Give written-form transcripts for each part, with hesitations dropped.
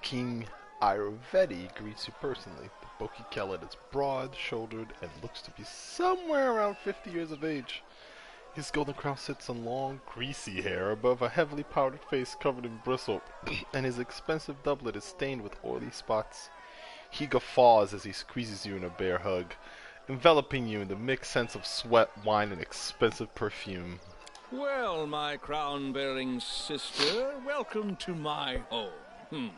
King Ayurvedi greets you personally. The Boki Kellet is broad-shouldered and looks to be somewhere around 50 years of age. His golden crown sits on long, greasy hair above a heavily powdered face covered in bristle, and his expensive doublet is stained with oily spots. He guffaws as he squeezes you in a bear hug, enveloping you in the mixed sense of sweat, wine, and expensive perfume. Well, my crown-bearing sister, welcome to my home.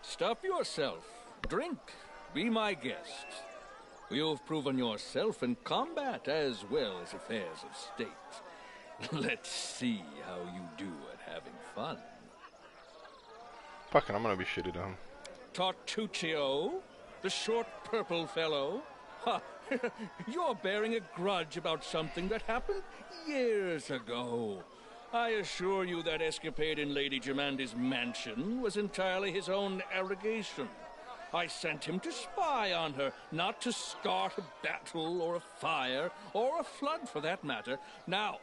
Stuff yourself, drink, be my guest. You've proven yourself in combat as well as affairs of state. Let's see how you do at having fun. Fucking, I'm gonna be shitty to him. Tartuccio, the short purple fellow. Ha! You're bearing a grudge about something that happened years ago. I assure you that escapade in Lady Germandi's mansion was entirely his own arrogation. I sent him to spy on her, not to start a battle or a fire, or a flood for that matter. Now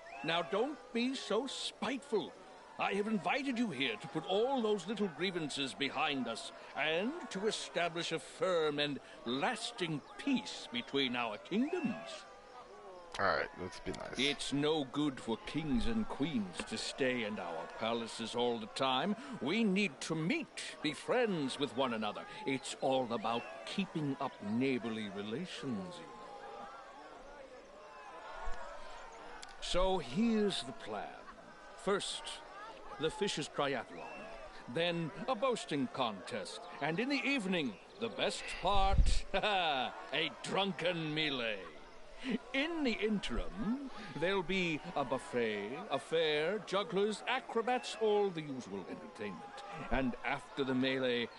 don't be so spiteful. I have invited you here to put all those little grievances behind us, and to establish a firm and lasting peace between our kingdoms. Alright, let's be nice. It's no good for kings and queens to stay in our palaces all the time. We need to meet, be friends with one another. It's all about keeping up neighborly relations, you know. So here's the plan. First, the Fishers' Triathlon. Then a boasting contest. And in the evening, the best part, a drunken melee. In the interim, there'll be a buffet, a fair, jugglers, acrobats, all the usual entertainment. And after the melee,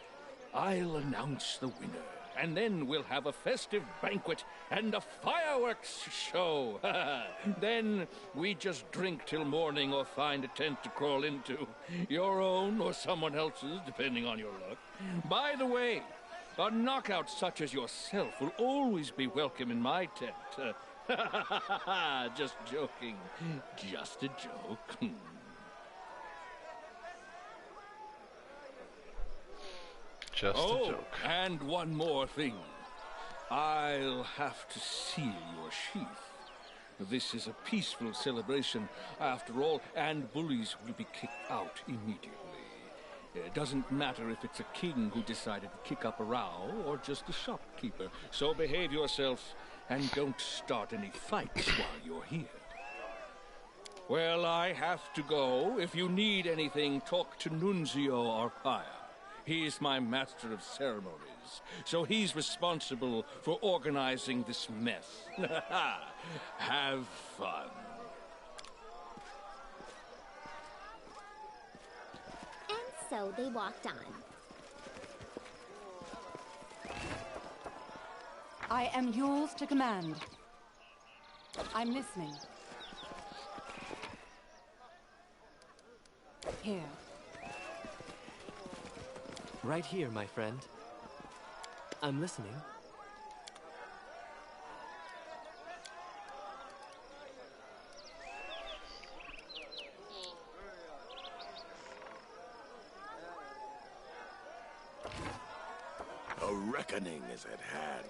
I'll announce the winner. And then we'll have a festive banquet and a fireworks show. Then we just drink till morning or find a tent to crawl into. Your own or someone else's, depending on your luck. By the way, a knockout such as yourself will always be welcome in my tent. Just joking. Just a joke. Just a joke. And one more thing. I'll have to seal your sheath. This is a peaceful celebration, after all, and bullies will be kicked out immediately. It doesn't matter if it's a king who decided to kick up a row or just a shopkeeper. So behave yourself and don't start any fights while you're here. Well, I have to go. If you need anything, talk to Nunzio Arpaia. He's my master of ceremonies, so he's responsible for organizing this mess. Have fun. So they walked on. I am yours to command. I'm listening. Here. Right here, my friend. I'm listening. A reckoning is at hand.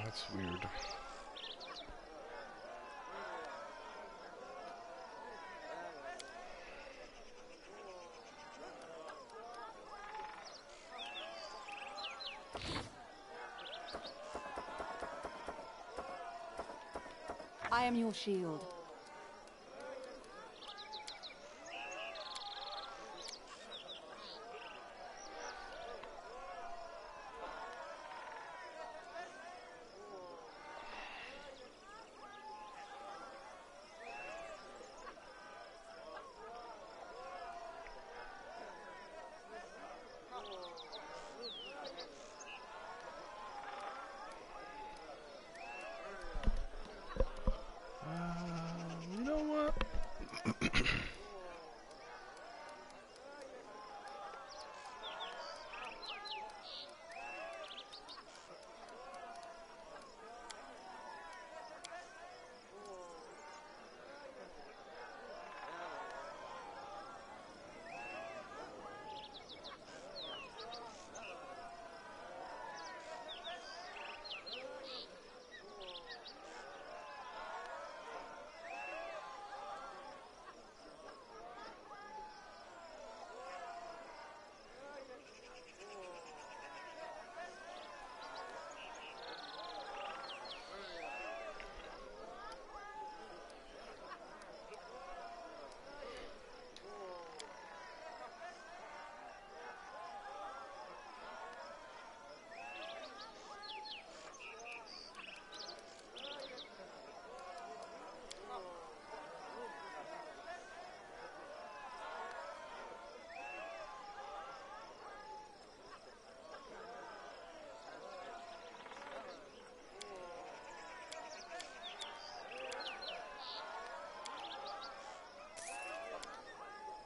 That's weird. I am your shield.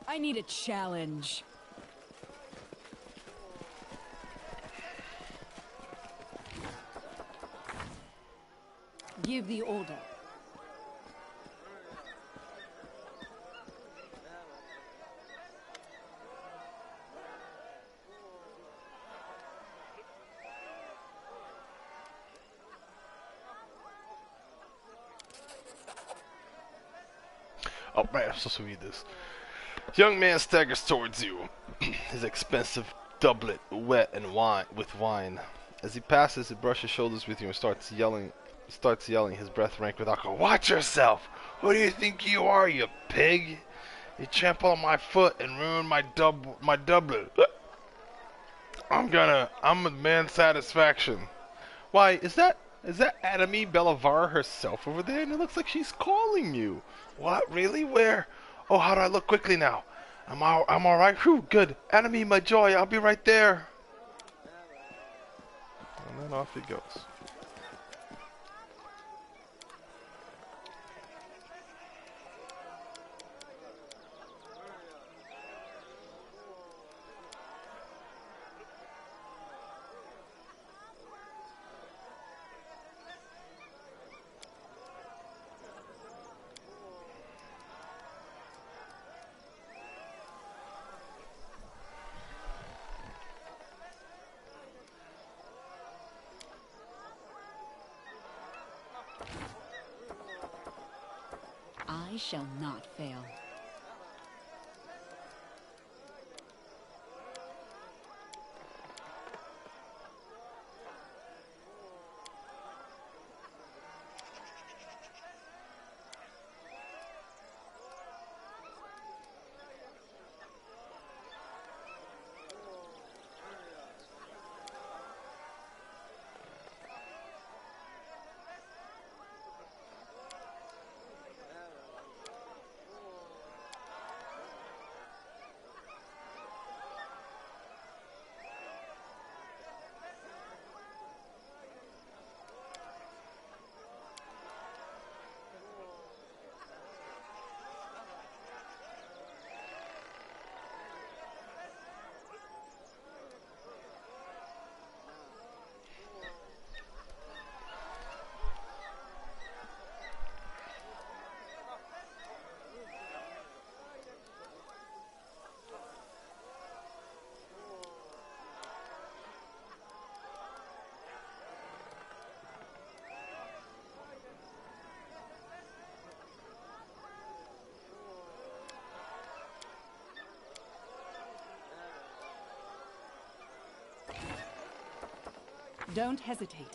I need a challenge. Give the order. Oh, right, I'm supposed to read this. Young man staggers towards you, his expensive doublet wet and with wine. As he passes, he brushes shoulders with you and starts yelling, his breath rank with alcohol. Watch yourself! Who do you think you are, you pig? You trample on my foot and ruin my doublet. I'm a man's satisfaction. Why, is that Adami Bellavara herself over there? And it looks like she's calling you. What? Really? Where? Oh, how do I look quickly now? I'm all right. Whew, good. Adami, my joy. I'll be right there. And then off he goes. I shall not fail. Don't hesitate.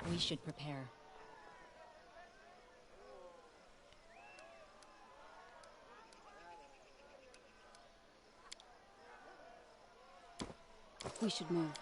We should prepare. We should move.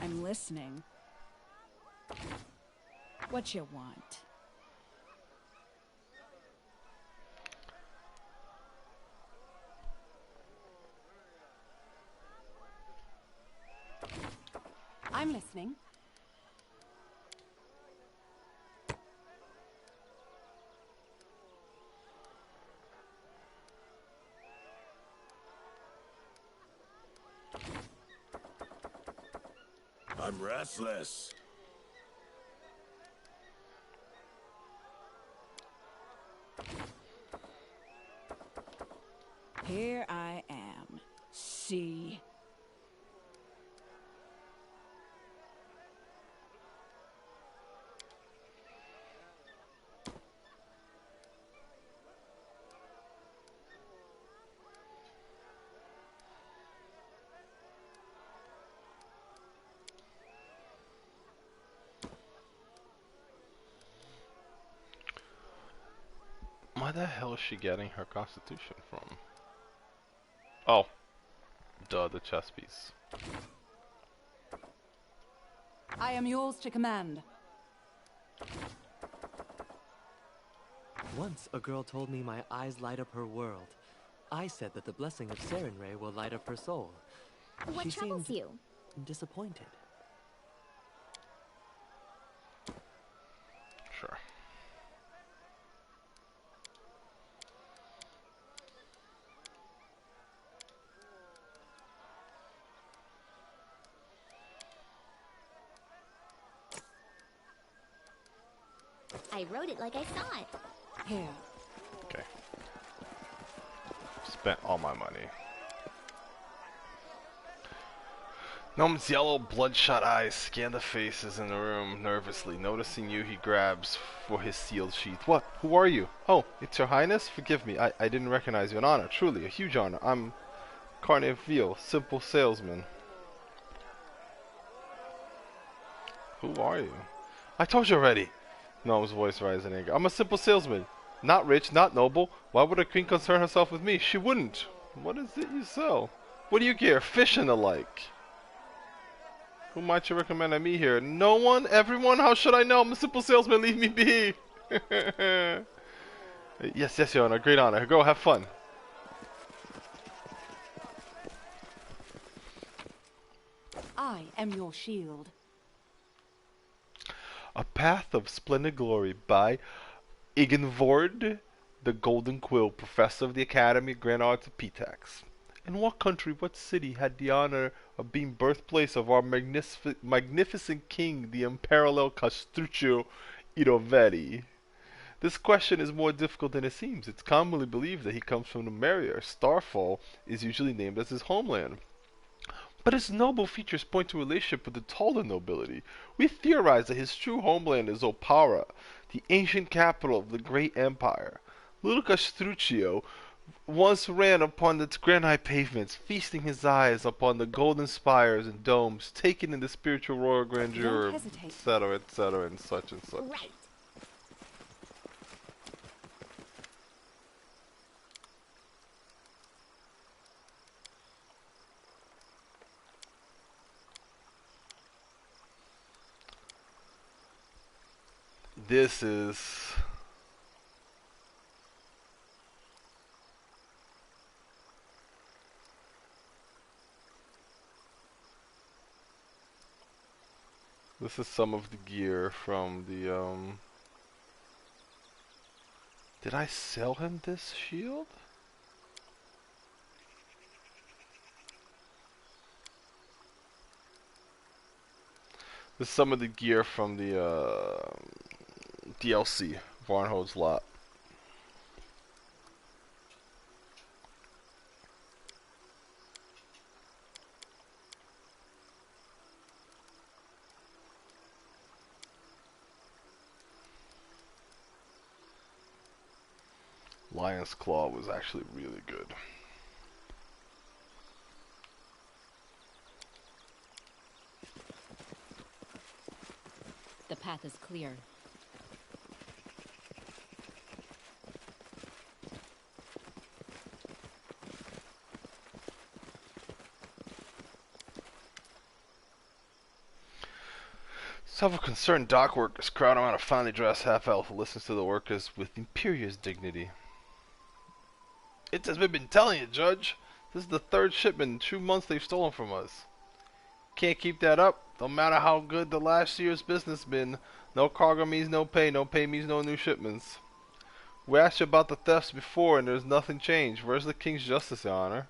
I'm listening. What you want? I'm listening. I'm restless. Here I am. See? Where the hell is she getting her constitution from? Oh, duh, the chess piece. I am yours to command. Once a girl told me my eyes light up her world. I said that the blessing of Sarenrae will light up her soul. What She troubles seemed you? disappointed. Sure. I wrote it like I saw it. Here. Okay. Spent all my money. Gnome's yellow, bloodshot eyes scan the faces in the room nervously. Noticing you, he grabs for his sealed sheath. What? Who are you? Oh, it's your highness? Forgive me, I didn't recognize you. An honor, truly, a huge honor. I'm Carneville, simple salesman. Who are you? I told you already. Gnome's voice rises in anger. I'm a simple salesman. Not rich, not noble. Why would a queen concern herself with me? She wouldn't. What is it you sell? What do you care? Fish and the like. Who might you recommend I meet here? No one? Everyone? How should I know? I'm a simple salesman. Leave me be. Yes, your honor. Great honor. Go, have fun. I am your shield. A Path of Splendid Glory by Igenvord, the Golden Quill, professor of the Academy of Grand Arts of Pitax. In what country, what city had the honor of being birthplace of our magnificent king, the unparalleled Castruccio Irovetti? This question is more difficult than it seems. It's commonly believed that he comes from Numeria. Starfall is usually named as his homeland. But his noble features point to a relationship with the taller nobility. We theorize that his true homeland is Opara, the ancient capital of the great empire. Little Castruccio once ran upon its granite pavements, feasting his eyes upon the golden spires and domes, taken in the spiritual royal grandeur, Don't hesitate. etc., and such and such. Right. This is... This is some of the gear from the, Did I sell him this shield? This is some of the gear from the, DLC, Varnhold's Lot. Lion's Claw was actually really good. The path is clear. Several concerned dock workers crowd around a finely dressed half-elf who listens to the workers with imperious dignity. It's as we've been telling you, Judge. This is the third shipment in 2 months they've stolen from us. Can't keep that up. No matter how good the last year's business been, no cargo means no pay means no new shipments. We asked you about the thefts before and there's nothing changed. Where's the king's justice, Your Honor?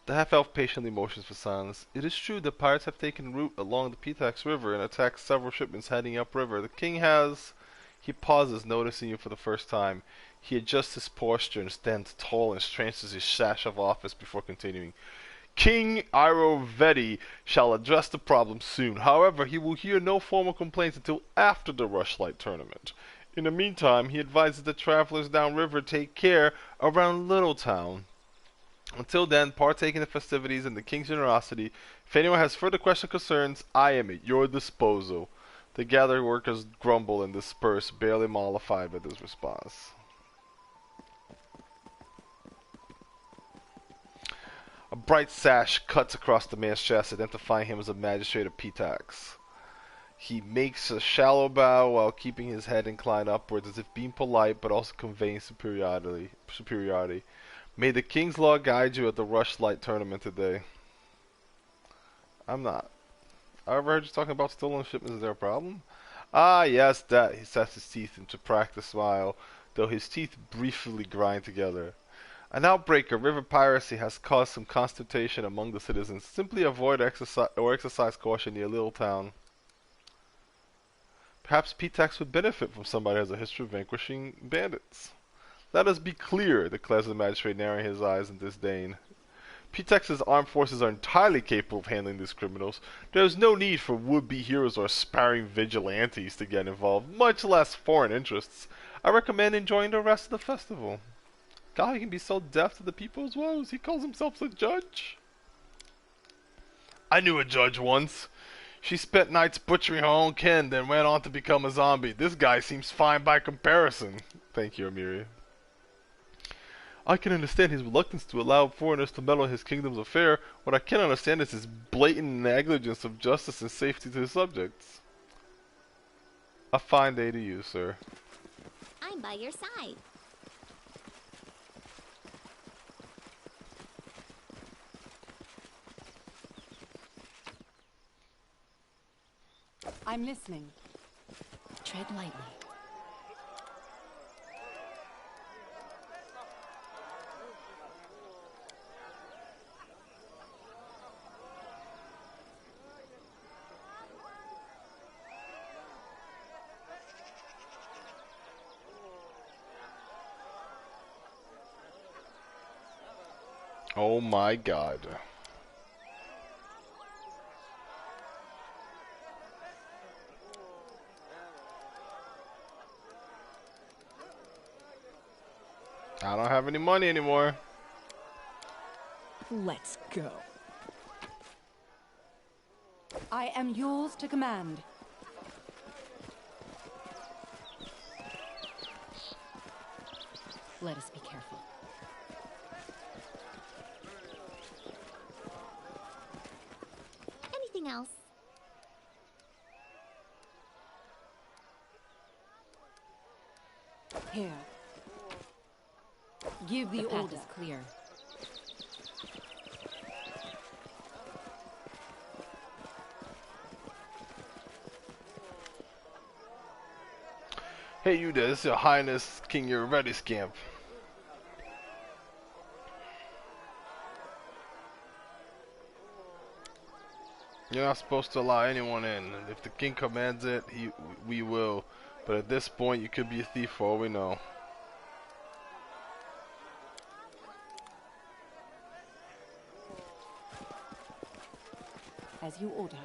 The half-elf patiently motions for silence. It is true that pirates have taken route along the Pitax River and attacked several shipments heading upriver. The king has... He pauses, noticing you for the first time. He adjusts his posture and stands tall and straightens his sash of office before continuing. King Irovetti shall address the problem soon. However, he will hear no formal complaints until after the Rushlight Tournament. In the meantime, he advises the travelers downriver take care around Littletown. Until then, partake in the festivities and the king's generosity. If anyone has further questions or concerns, I am at your disposal. The gathered workers grumble and disperse, barely mollified by this response. A bright sash cuts across the man's chest, identifying him as a magistrate of Pitax. He makes a shallow bow while keeping his head inclined upwards, as if being polite but also conveying superiority. May the king's law guide you at the Rushlight Tournament today. I'm not. I overheard you talking about stolen shipments. Is there a problem? Ah, yes, that. He sets his teeth into practice smile, though his teeth briefly grind together. An outbreak of river piracy has caused some consternation among the citizens. Simply avoid exercise caution near Littletown. Perhaps Pitax would benefit from somebody who has a history of vanquishing bandits. Let us be clear, declares the magistrate, narrowing his eyes in disdain. Pitax's armed forces are entirely capable of handling these criminals. There is no need for would-be heroes or aspiring vigilantes to get involved, much less foreign interests. I recommend enjoying the rest of the festival. God, he can be so deaf to the people's woes. He calls himself a judge. I knew a judge once. She spent nights butchering her own kin, then went on to become a zombie. This guy seems fine by comparison. Thank you, Amiri. I can understand his reluctance to allow foreigners to meddle in his kingdom's affair. What I can't understand is his blatant negligence of justice and safety to his subjects. A fine day to you, sir. I'm by your side. I'm listening. Tread lightly. Oh my God. I don't have any money anymore. Let's go. I am yours to command. Let us be careful. Anything else? Here. Give the The path order. is clear. Hey, you there. This is Your Highness King Irovetti's camp. You're not supposed to allow anyone in. If the king commands it, we will. But at this point, you could be a thief for all we know. As you order.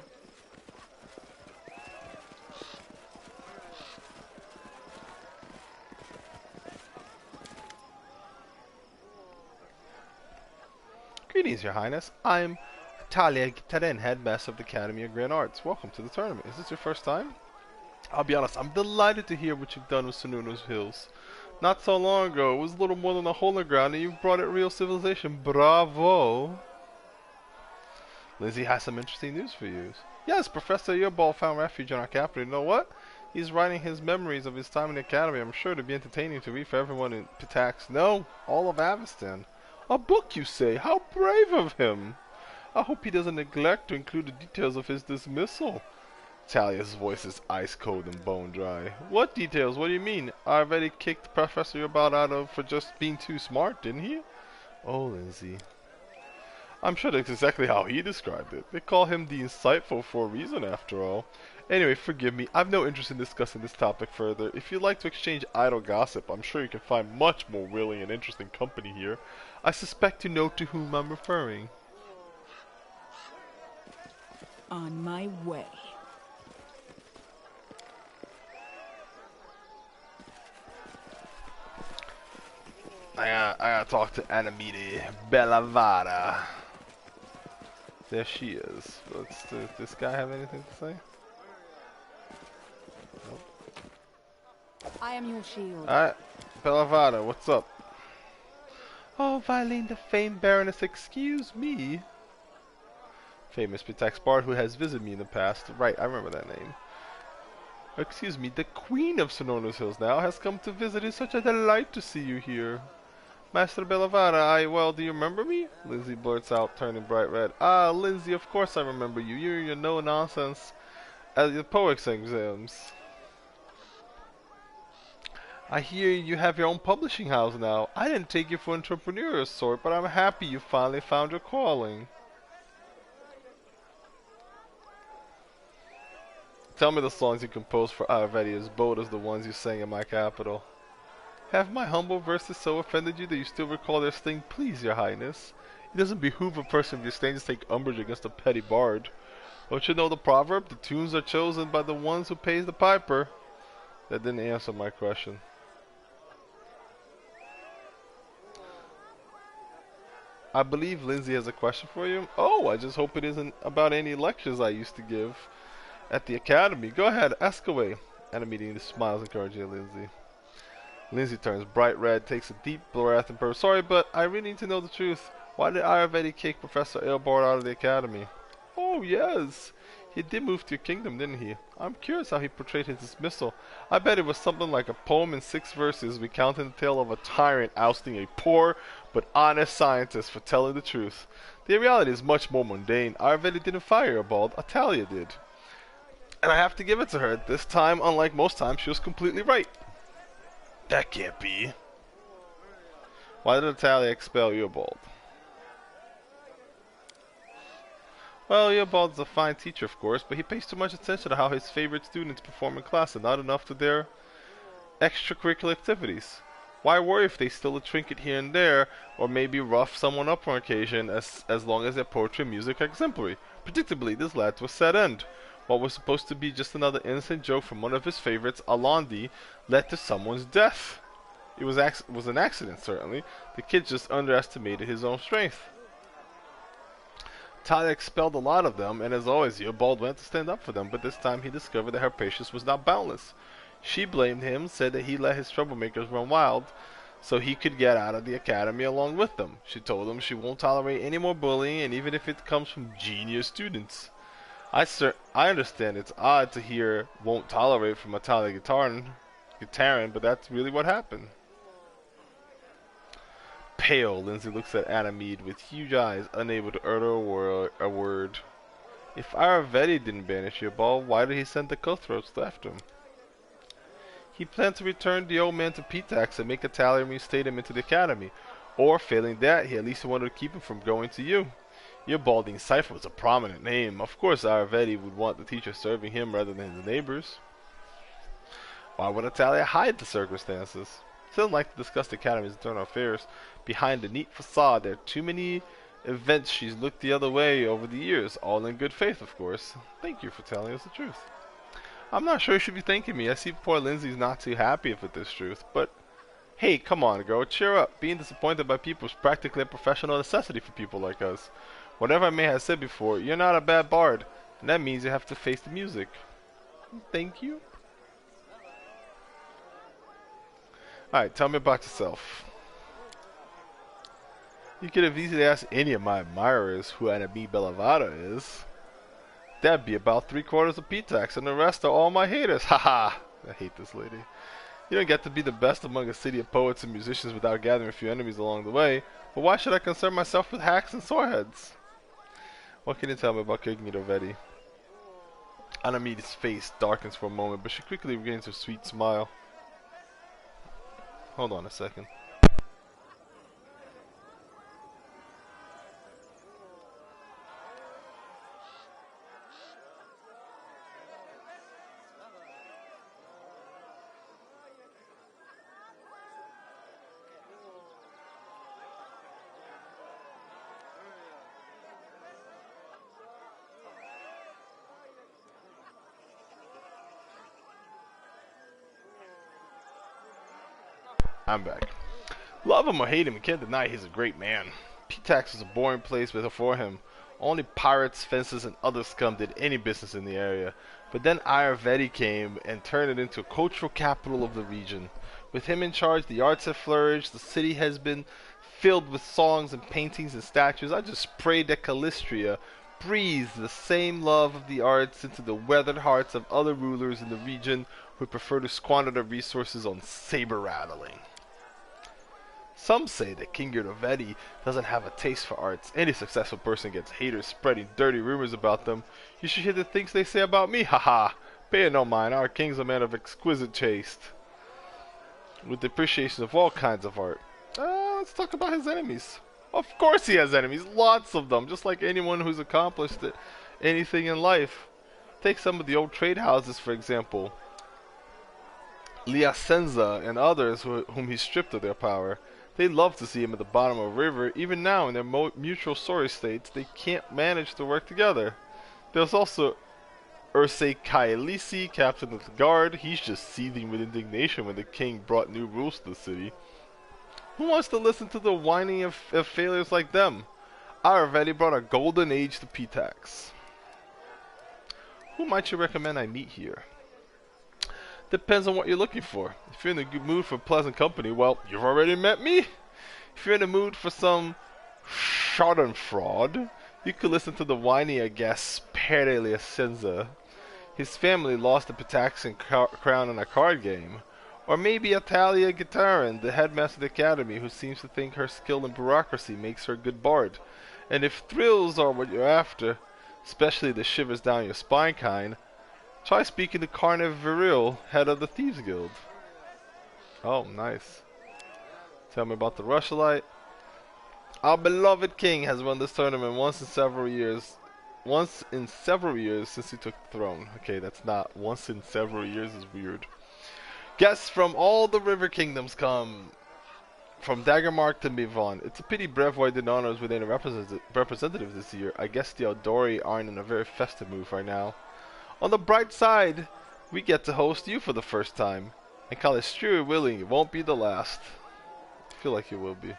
Greetings, Your Highness. I'm Talia Gitaren, headmaster of the Academy of Grand Arts. Welcome to the tournament. Is this your first time? I'll be honest, I'm delighted to hear what you've done with Sununu's Hills. Not so long ago, it was little more than a hole in the ground, and you've brought it real civilization. Bravo! Lindsay has some interesting news for you. Yes, Professor Earball found refuge in our capital. You know what? He's writing his memories of his time in the academy. I'm sure it'd be entertaining to read for everyone in Pitax. No, all of Avestan. A book, you say? How brave of him! I hope he doesn't neglect to include the details of his dismissal. Talia's voice is ice cold and bone dry. What details? What do you mean? I already kicked Professor About out of for just being too smart, didn't he? Oh, Lindsay. I'm sure that's exactly how he described it. They call him the insightful for a reason, after all. Anyway, forgive me. I've no interest in discussing this topic further. If you'd like to exchange idle gossip, I'm sure you can find much more willing and interesting company here. I suspect you know to whom I'm referring. On my way. I gotta talk to Anamide Bellavada. There she is. Does this guy have anything to say? Nope. I am your shield. Alright, Bellavada, what's up? Oh, Violene the famed Baroness, excuse me. Famous Pitax Bard who has visited me in the past. Right, I remember that name. Excuse me, the Queen of Sonora's Hills now has come to visit. It's such a delight to see you here. Master Bellavada, well, do you remember me? Lindsay blurts out, turning bright red. Ah, Lindsay, of course I remember you. You're your no-nonsense at the poets exams. I hear you have your own publishing house now. I didn't take you for an entrepreneur of sort, but I'm happy you finally found your calling. Tell me the songs you composed for Ayurvedi as bold as the ones you sang in my capital. Have my humble verses so offended you that you still recall their sting? Please, your highness. It doesn't behoove a person of your stain to take umbrage against a petty bard. Don't you know the proverb? The tunes are chosen by the ones who pays the piper. That didn't answer my question. I believe Lindsay has a question for you. Oh, I just hope it isn't about any lectures I used to give at the academy. Go ahead, ask away. At a meeting, the smiles encouraging Lindsay. Lindsay turns bright red, takes a deep breath, and purrs. Sorry, but I really need to know the truth. Why did Ayurvedi kick Professor Aelbard out of the academy? Oh, yes. He did move to your kingdom, didn't he? I'm curious how he portrayed his dismissal. I bet it was something like a poem in 6 verses recounting the tale of a tyrant ousting a poor but honest scientist for telling the truth. The reality is much more mundane. Ayurvedi didn't fire Aelbard, Atalia did. And I have to give it to her. This time, unlike most times, she was completely right. That can't be. Why did Atalia expel Eobald? Well, Eobald's a fine teacher, of course, but he pays too much attention to how his favorite students perform in class and not enough to their extracurricular activities. Why worry if they steal a trinket here and there, or maybe rough someone up on occasion, as long as their poetry and music are exemplary? Predictably, this led to a sad end. What was supposed to be just another innocent joke from one of his favorites, Alandi, led to someone's death. It was an accident, certainly. The kid just underestimated his own strength. Talia expelled a lot of them, and as always, Eobald went to stand up for them, but this time he discovered that her patience was not boundless. She blamed him, said that he let his troublemakers run wild, so he could get out of the academy along with them. She told him she won't tolerate any more bullying, and even if it comes from genius students. I understand it's odd to hear won't tolerate from a Talia Gitaran, but that's really what happened. Pale, Lindsay looks at Anamide with huge eyes, unable to utter a word. If Ayurvedi didn't banish Eobald, why did he send the cutthroats after him? He planned to return the old man to Pitax and make Atalia reinstate him into the academy. Or, failing that, he at least wanted to keep him from going to you. Eobald the Insightful was a prominent name. Of course Ayurvedi would want the teacher serving him rather than his neighbors. Why would Atalia hide the circumstances? She doesn't like to discuss the academy's internal affairs. Behind the neat facade, there are too many events she's looked the other way over the years, all in good faith, of course. Thank you for telling us the truth. I'm not sure you should be thanking me. I see poor Lindsay's not too happy with this truth, but hey, come on, girl, cheer up. Being disappointed by people is practically a professional necessity for people like us. Whatever I may have said before, you're not a bad bard, and that means you have to face the music. Thank you. Alright, tell me about yourself. You could have easily asked any of my admirers who Anamide Bellavada is. That'd be about 3/4 of Pitax, and the rest are all my haters. Haha! I hate this lady. You don't get to be the best among a city of poets and musicians without gathering a few enemies along the way, but why should I concern myself with hacks and soreheads? What can you tell me about King Vedi? Anami's face darkens for a moment, but she quickly regains her sweet smile. Hold on a second. I'm back. Love him or hate him, you can't deny he's a great man. Pitax was a boring place before him. Only pirates, fences, and other scum did any business in the area. But then Ayurvedi came and turned it into a cultural capital of the region. With him in charge, the arts have flourished, the city has been filled with songs and paintings and statues. I just pray that Calistria breathes the same love of the arts into the weathered hearts of other rulers in the region who prefer to squander their resources on saber rattling. Some say that King Vedi doesn't have a taste for arts. Any successful person gets haters spreading dirty rumors about them. You should hear the things they say about me, haha. Pay it no mind, our king's a man of exquisite taste, with the appreciation of all kinds of art. Let's talk about his enemies. Of course he has enemies, lots of them, just like anyone who's accomplished anything in life. Take some of the old trade houses, for example. Liacenza and others whom he stripped of their power. They love to see him at the bottom of a river. Even now, in their mutual sorry states, they can't manage to work together. There's also Ursay Kaelisi, captain of the guard. He's just seething with indignation when the king brought new rules to the city. Who wants to listen to the whining of failures like them? Ayurvedi brought a golden age to Pitax. Who might you recommend I meet here? Depends on what you're looking for. If you're in the good mood for pleasant company, well, you've already met me. If you're in the mood for some schadenfreude, you could listen to the whiny guest Pere Liacenza. His family lost the Pitaxian crown in a card game. Or maybe Atalia Gitarin, the headmaster of the academy, who seems to think her skill in bureaucracy makes her a good bard. And if thrills are what you're after, especially the shivers down your spine kind, try speaking to Carnev Viril, head of the Thieves Guild. Oh, nice. Tell me about the Rushlight. Our beloved king has won this tournament once in several years since he took the throne. Okay, that's not once in several years is weird. Guests from all the river kingdoms come, from Daggermark to Mivon. It's a pity Brevoy didn't honor us with any representatives this year. I guess the Eldori aren't in a very festive mood right now. On the bright side, we get to host you for the first time. And Calistria willing, it won't be the last. I feel like it will be.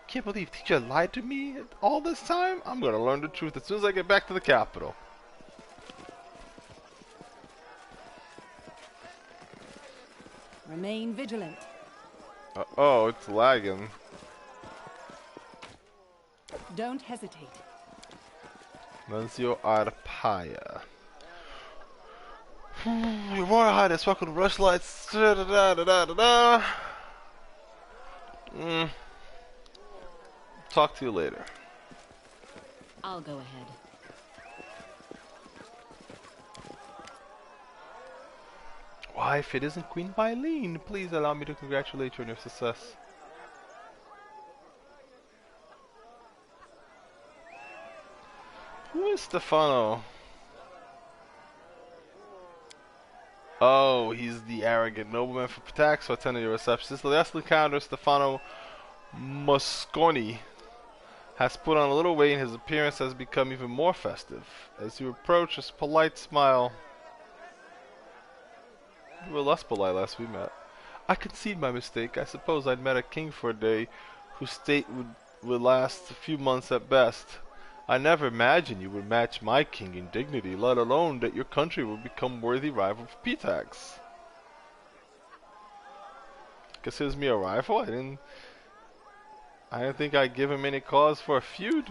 Can't believe teacher lied to me all this time? I'm gonna learn the truth as soon as I get back to the capital. Remain vigilant. Oh, it's lagging. Don't hesitate. Nuncio Arpaia. Your Royal Highness, welcome to Rushlight. Talk to you later. I'll go ahead. Why, if it isn't Queen Bylene, please allow me to congratulate you on your success. Who is Stefano? Oh, he's the arrogant nobleman for Pitax who attended your reception. Since the last encounter, Stefano Mosconi has put on a little weight and his appearance has become even more festive. As you approach, his polite smile. You were less polite last we met. I concede my mistake. I suppose I'd met a king for a day whose state would last a few months at best. I never imagined you would match my king in dignity, let alone that your country would become worthy rival for Pitax. Considers me a rival? I didn't think I'd give him any cause for a feud.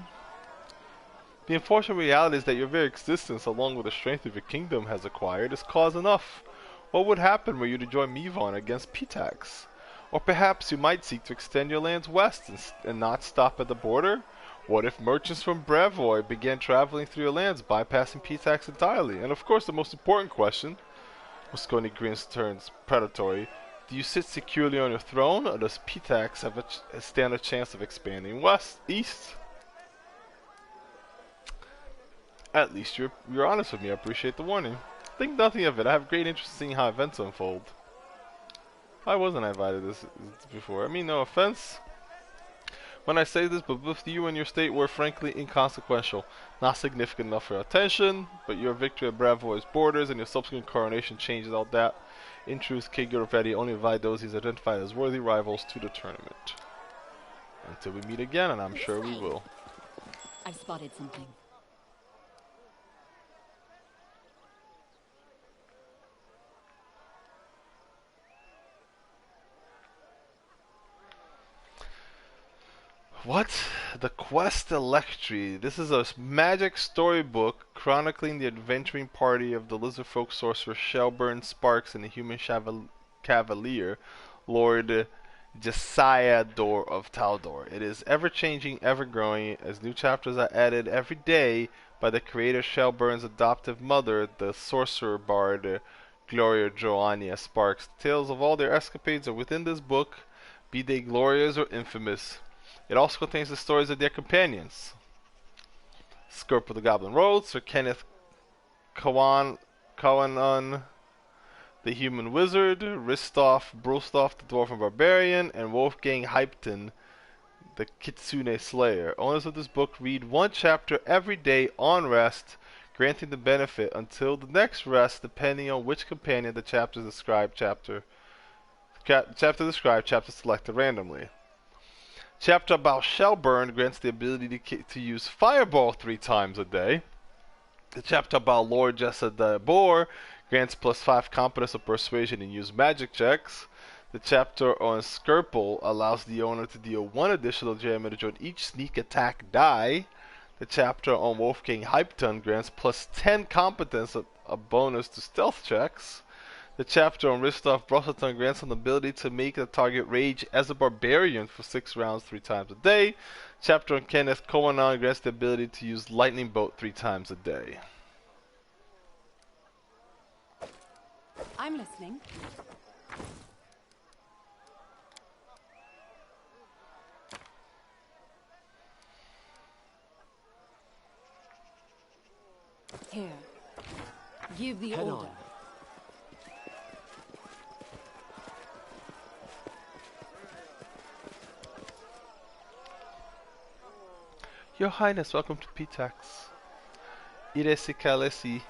The unfortunate reality is that your very existence, along with the strength of your kingdom has acquired, is cause enough. What would happen were you to join Mivon against Pitax? Or perhaps you might seek to extend your lands west and not stop at the border? What if merchants from Brevoy began traveling through your lands, bypassing P-tax entirely? And of course, the most important question, Moscone grins turns predatory. Do you sit securely on your throne, or does P-tax have a stand a chance of expanding east? At least you're honest with me. I appreciate the warning. Think nothing of it. I have great interest in seeing how events unfold. Why wasn't I invited this before? I mean, no offense when I say this, but both you and your state were frankly inconsequential. Not significant enough for attention, but your victory at Bravoy's borders and your subsequent coronation changes all that. In truth, King Girovetti only invited those he's identified as worthy rivals to the tournament. Until we meet again, and I'm sure we will. I've spotted something. What? The Quest Electri. This is a magic storybook chronicling the adventuring party of the lizardfolk sorcerer Shelburne Sparks and the human cavalier, Lord Jesiah of Taldor. It is ever-changing, ever-growing, as new chapters are added every day by the creator Shelburne's adoptive mother, the sorcerer bard Gloria Joania Sparks. The tales of all their escapades are within this book, be they glorious or infamous. It also contains the stories of their companions. Skirp of the Goblin Road, Sir Kenneth Cowanon, the Human Wizard, Ristoff Brostoff, the Dwarf and Barbarian, and Wolfgang Hypton, the Kitsune Slayer. Owners of this book read one chapter every day on rest, granting the benefit until the next rest, depending on which companion the chapter described. Chapter selected randomly. Chapter about Shelburne grants the ability to use Fireball 3 times a day. The chapter about Lord Jessadabor grants +5 competence or persuasion and use magic checks. The chapter on Skirple allows the owner to deal 1 additional damage on each sneak attack die. The chapter on Wolfgang Hypton grants +10 competence, a bonus to stealth checks. The chapter on Ristoff Brosselton grants an ability to make the target rage as a barbarian for 6 rounds 3 times a day. Chapter on Kenneth Cowanon grants the ability to use lightning bolt 3 times a day. I'm listening. Here. Give the Head order. on. Your Highness, welcome to P-tax. Iresi Kalesi.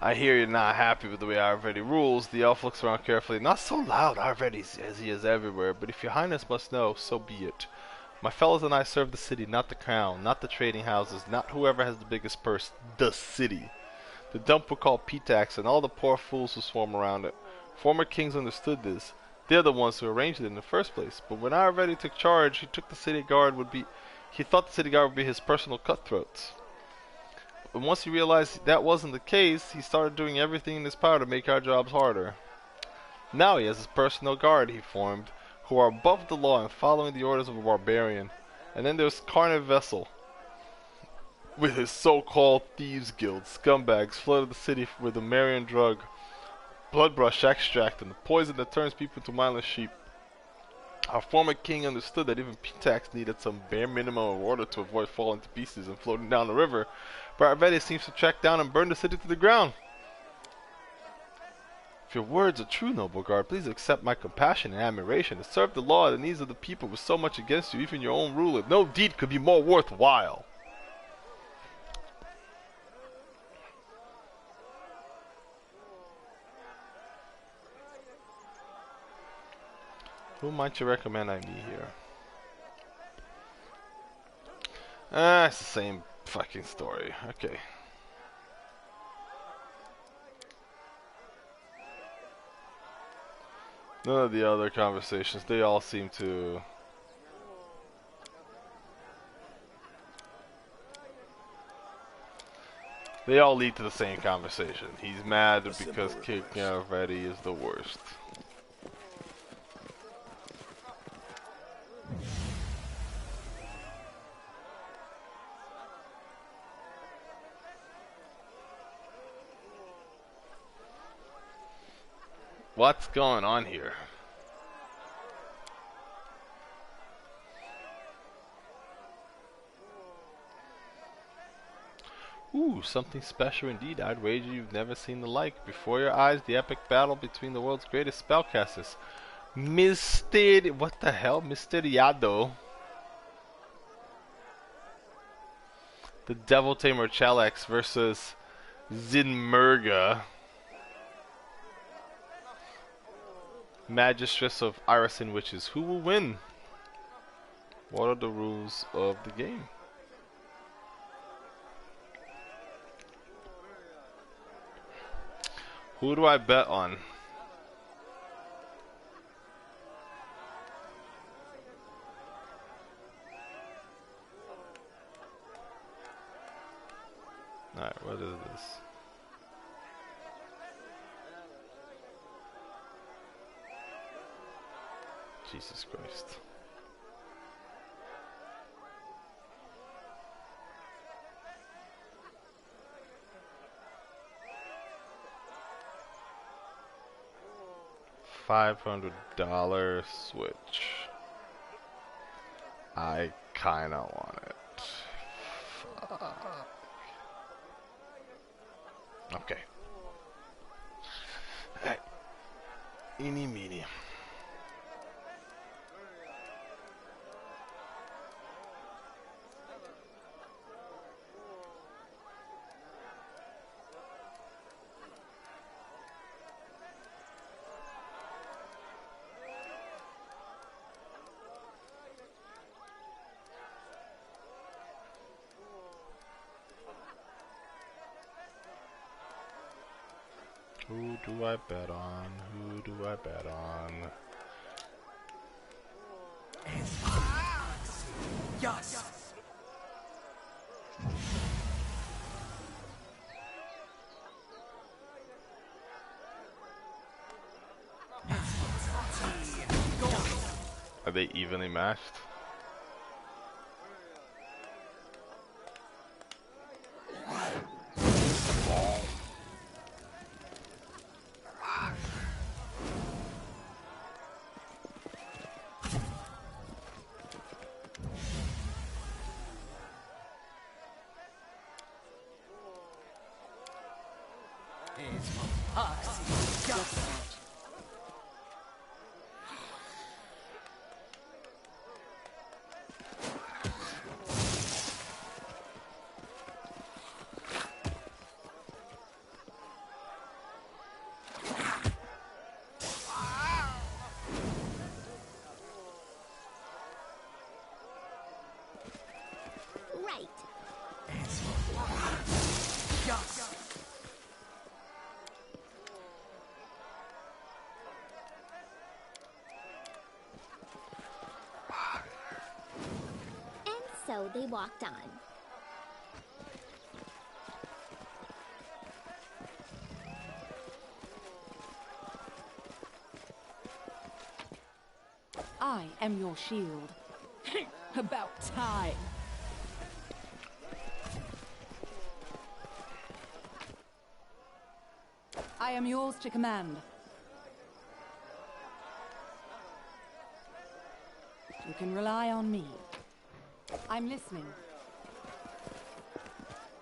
I hear you're not happy with the way Arvedi rules. The elf looks around carefully. Not so loud, Arvedi, as he is everywhere, but if your Highness must know, so be it. My fellows and I serve the city, not the crown, not the trading houses, not whoever has the biggest purse, the city. The dump we call P-tax and all the poor fools who swarm around it. Former kings understood this. They're the ones who arranged it in the first place. But when Arvedi took charge, he thought the city guard would be his personal cutthroats. And once he realized that wasn't the case, he started doing everything in his power to make our jobs harder. Now he has his personal guard he formed, who are above the law and following the orders of a barbarian. And then there's Carniv Vessel, with his so-called thieves guild. Scumbags flooded the city with the Marian drug, bloodbrush extract, and the poison that turns people into mindless sheep. Our former king understood that even P-tax needed some bare minimum of order to avoid falling to pieces and floating down the river, but Arvedi seems to track down and burn the city to the ground. If your words are true, noble guard, please accept my compassion and admiration. To serve the law and the needs of the people with so much against you, even your own ruler, no deed could be more worthwhile. Who might you recommend I meet here? It's the same fucking story. Okay. None of the other conversations, they all seem to... They all lead to the same conversation. He's mad because kicking out Reddy is the worst. What's going on here? Ooh, something special indeed. I'd wager you've never seen the like. Before your eyes, the epic battle between the world's greatest spellcasters. What the hell? Mysteriado. The Devil Tamer Chalax versus Zinmurga. Magistress of Irisin Witches. Who will win? What are the rules of the game? Who do I bet on? Alright, what is this? Jesus Christ. $500 Switch. I kinda want it. Fuck. Okay. Alright. Eeny meeny. Who do I bet on? Who do I bet on? Yes! Are they evenly matched? Right. And so they walked on. I am your shield. About time. I am yours to command. You can rely on me. I'm listening.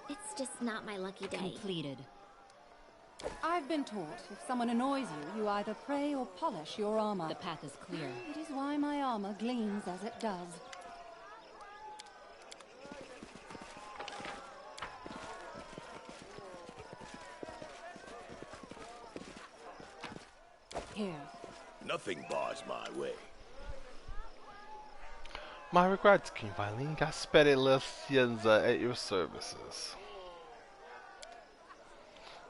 It's just not my lucky day. Completed. I've been taught if someone annoys you, you either pray or polish your armor. The path is clear. It is why my armor gleams as it does. Here. Nothing bars my way. My regards, King Violin. Gaspere Cienza at your services.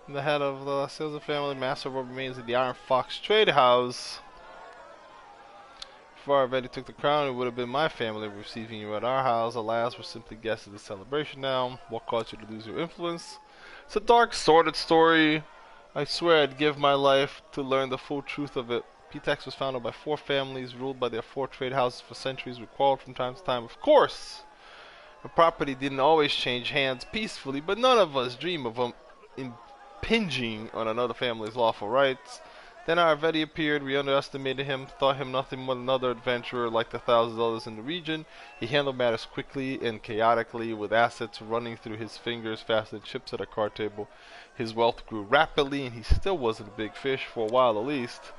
The head of the Cienza family, master of what remains of the Iron Fox Trade House. Before I already took the crown, it would have been my family receiving you at our house. Alas, we're simply guests of the celebration now. What caused you to lose your influence? It's a dark, sordid story. I swear I'd give my life to learn the full truth of it. Pitax was founded by 4 families, ruled by their 4 trade houses for centuries. We quarreled from time to time, of course. The property didn't always change hands peacefully, but none of us dream of impinging on another family's lawful rights. Then our Vedi appeared. We underestimated him, thought him nothing more than another adventurer like the thousands others in the region. He handled matters quickly and chaotically, with assets running through his fingers faster than chips at a card table. His wealth grew rapidly, and he still wasn't a big fish, for a while at least.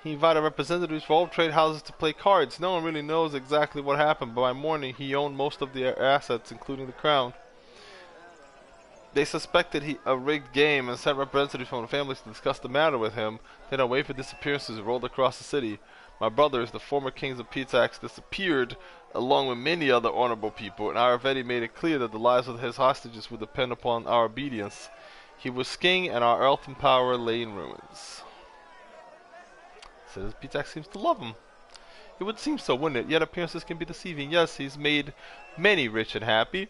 He invited representatives for all trade houses to play cards. No one really knows exactly what happened, but by morning he owned most of the assets, including the crown. They suspected a rigged game and sent representatives from the families to discuss the matter with him. Then a wave of disappearances rolled across the city. My brothers, the former kings of Pitax, disappeared, along with many other honorable people, and Ayurvedi made it clear that the lives of his hostages would depend upon our obedience. He was king, and our earth and power lay in ruins. Says Pitax seems to love him. It would seem so, wouldn't it? Yet appearances can be deceiving. Yes, he's made many rich and happy,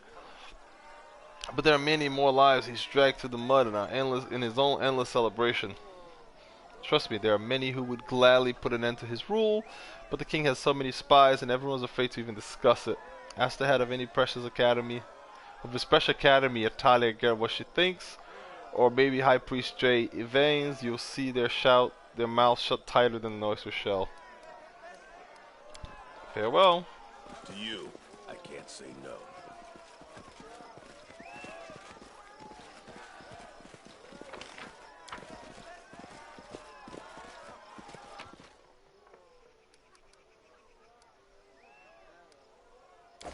but there are many more lives he's dragged through the mud in his own endless celebration. Trust me, there are many who would gladly put an end to his rule, but the king has so many spies and everyone's afraid to even discuss it. Ask the head of any his special academy at Talia Ger what she thinks, or maybe High Priest J. Evanes. You'll see their mouths shut tighter than the oyster shell. Farewell. To you, I can't say no.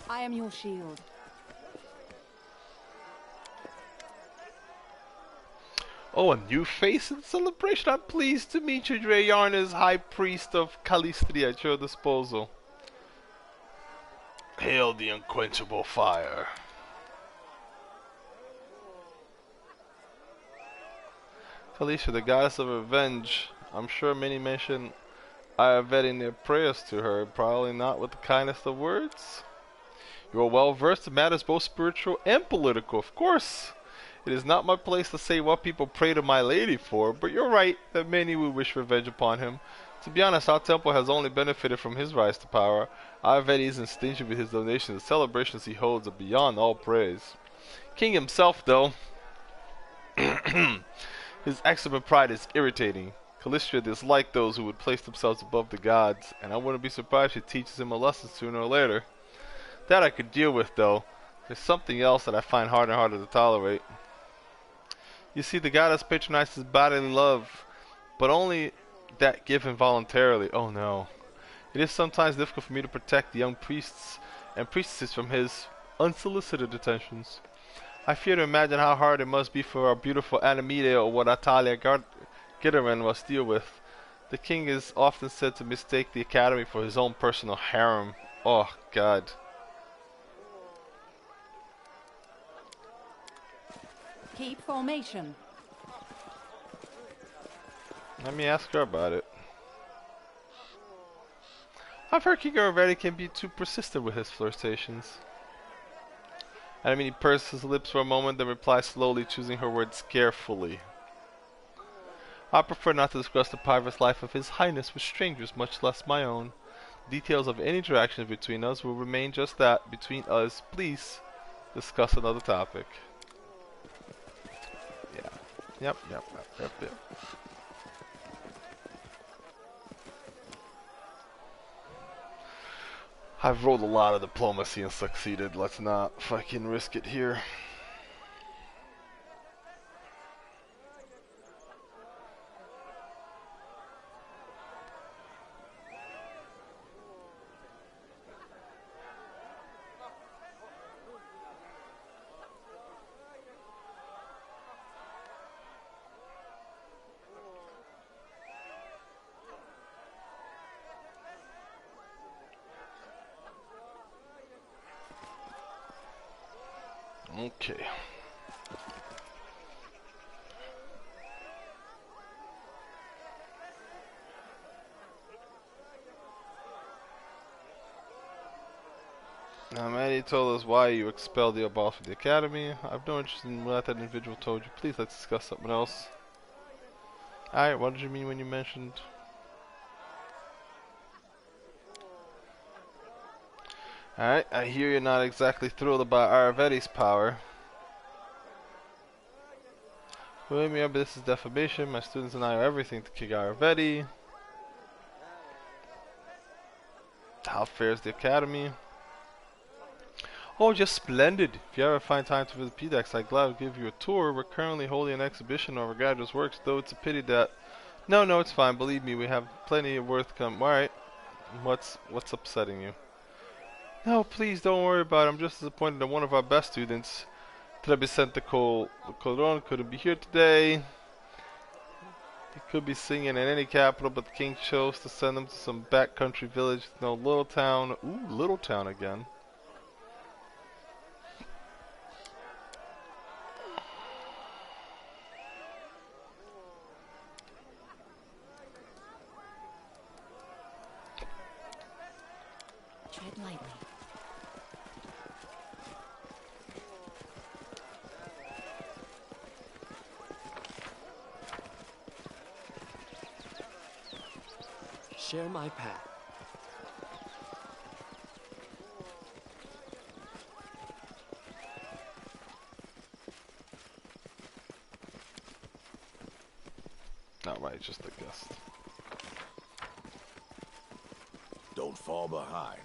I am your shield. Oh, a new face in celebration. I'm pleased to meet you, Dreyarna's High Priest of Calistria at your disposal. Hail the unquenchable fire. Calistria, the goddess of revenge. I'm sure many mention Ayurveda in their prayers to her, probably not with the kindest of words. You are well versed in matters both spiritual and political, of course. It is not my place to say what people pray to my lady for, but you're right that many would wish revenge upon him. To be honest, our temple has only benefited from his rise to power. Ayurveda isn't stingy with his donations. The celebrations he holds are beyond all praise. King himself, though, his exuberant pride is irritating. Calistria dislikes those who would place themselves above the gods, and I wouldn't be surprised if she teaches him a lesson sooner or later. That I could deal with, though. There's something else that I find harder and harder to tolerate. You see, the goddess patronizes bodily love, but only that given voluntarily. Oh no. It is sometimes difficult for me to protect the young priests and priestesses from his unsolicited attentions. I fear to imagine how hard it must be for our beautiful Anamide or what Atalia Gideran must deal with. The king is often said to mistake the academy for his own personal harem. Oh, God. Keep formation. Let me ask her about it. I've heard King Ayurveda can be too persistent with his flirtations. I mean, he pursed his lips for a moment, then replied slowly, choosing her words carefully. I prefer not to discuss the private life of His Highness with strangers, much less my own. Details of any interactions between us will remain just that, between us. Please discuss another topic. Yeah. Yep. I've rolled a lot of diplomacy and succeeded. Let's not fucking risk it here. Okay. I'm ready you told us why you expelled the boss from the academy. I've no interest in what that individual told you. Please, let's discuss something else. Alright, what did you mean when you mentioned... Alright, I hear you're not exactly thrilled about Aravetti's power. Remember, this is defamation. My students and I owe everything to King Aravetti. How fares the academy? Oh, just splendid. If you ever find time to visit PDEX, I'd gladly give you a tour. We're currently holding an exhibition of our graduates' works, though it's a pity that... No, it's fine. Believe me, we have plenty of worth come... Alright. What's upsetting you? No, please don't worry about it. I'm just disappointed that one of our best students, Trebisente Colon, couldn't be here today. He could be singing in any capital, but the king chose to send him to some backcountry village, no little town. Ooh, little town again. Tread lightly. Share my path. Alright, just a guest. Don't fall behind.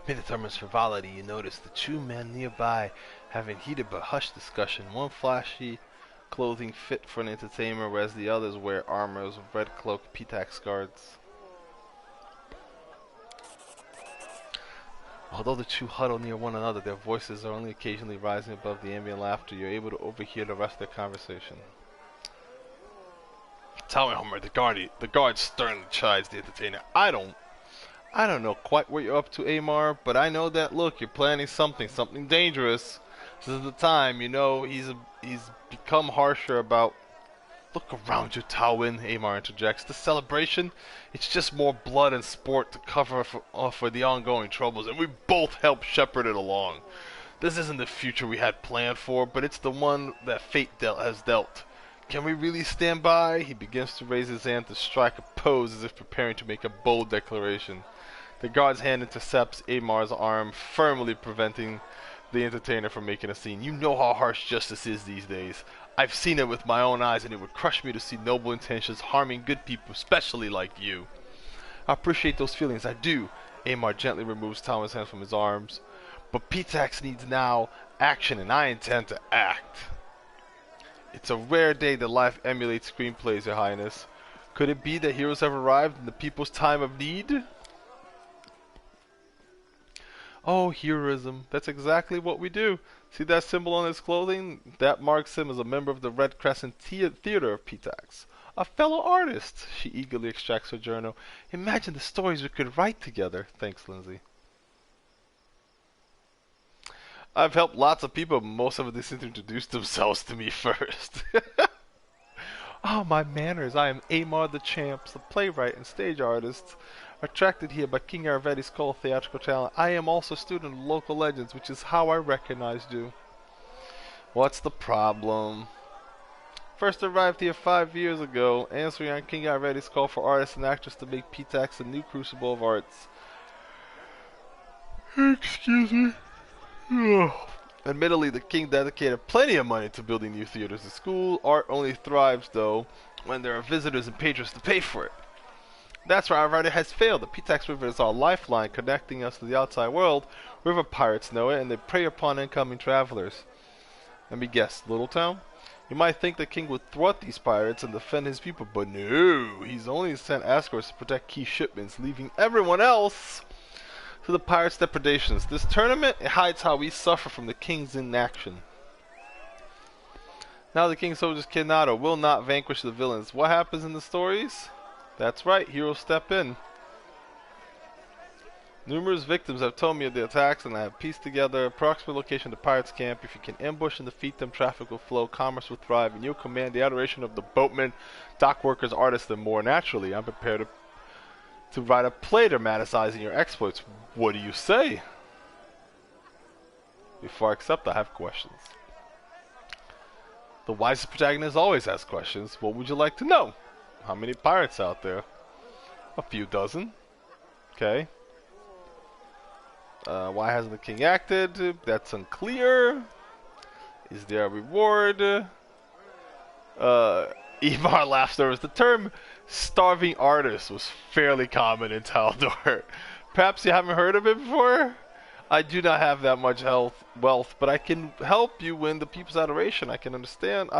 Amid the determined frivolity, you notice the two men nearby having heated but hushed discussion. One flashy clothing fit for an entertainer, whereas the others wear armors of red cloak Pitax guards. Although the two huddle near one another, their voices are only occasionally rising above the ambient laughter. You're able to overhear the rest of their conversation. Tell me, Homer, the guard sternly chides the entertainer. I don't know quite what you're up to, Amar, but I know that, look, you're planning something dangerous. This is the time, you know, he's become harsher about... Look around you, Tywin, Amar interjects. The celebration, it's just more blood and sport to cover for the ongoing troubles, and we both help shepherd it along. This isn't the future we had planned for, but it's the one that fate has dealt. Can we really stand by? He begins to raise his hand to strike a pose as if preparing to make a bold declaration. The guard's hand intercepts Amar's arm, firmly preventing the entertainer from making a scene. You know how harsh justice is these days. I've seen it with my own eyes, and it would crush me to see noble intentions harming good people, especially like you. I appreciate those feelings, I do. Amar gently removes Tywin's hand from his arms. But Pitax needs now action, and I intend to act. It's a rare day that life emulates screenplays, Your Highness. Could it be that heroes have arrived in the people's time of need? Oh, heroism. That's exactly what we do. See that symbol on his clothing? That marks him as a member of the Red Crescent Theater of Pitax. A fellow artist. She eagerly extracts her journal. Imagine the stories we could write together. Thanks, Lindsay. I've helped lots of people, but most of them didn't introduce themselves to me first. Oh, my manners. I am Amar the Champ, the playwright and stage artist. Attracted here by King Aravetti's call of theatrical talent, I am also a student of local legends, which is how I recognized you. What's the problem? First arrived here 5 years ago, answering on King Aravetti's call for artists and actors to make Pitax a new crucible of arts. Excuse me. Admittedly, the king dedicated plenty of money to building new theaters and schools. Art only thrives, though, when there are visitors and patrons to pay for it. That's why our writer has failed. The Pitax River is our lifeline, connecting us to the outside world. River pirates know it, and they prey upon incoming travelers. Let me guess, Little Town? You might think the king would thwart these pirates and defend his people, but no. He's only sent escorts to protect key shipments, leaving everyone else to the pirates' depredations. This tournament hides how we suffer from the king's inaction. Now the king's soldiers cannot or will not vanquish the villains. What happens in the stories? That's right, heroes step in. Numerous victims have told me of the attacks, and I have pieced together approximate location of the pirates' camp. If you can ambush and defeat them, traffic will flow, commerce will thrive, and you'll command the adoration of the boatmen, dock workers, artists, and more. Naturally, I'm prepared to write a play dramatizing your exploits. What do you say? Before I accept, I have questions. The wisest protagonist always asks questions. What would you like to know? How many pirates out there? A few dozen. Okay. Why hasn't the king acted? That's unclear. Is there a reward? Ivar laughs over the term starving artist was fairly common in Taldor. Perhaps you haven't heard of it before? I do not have that much wealth, but I can help you win the people's adoration. I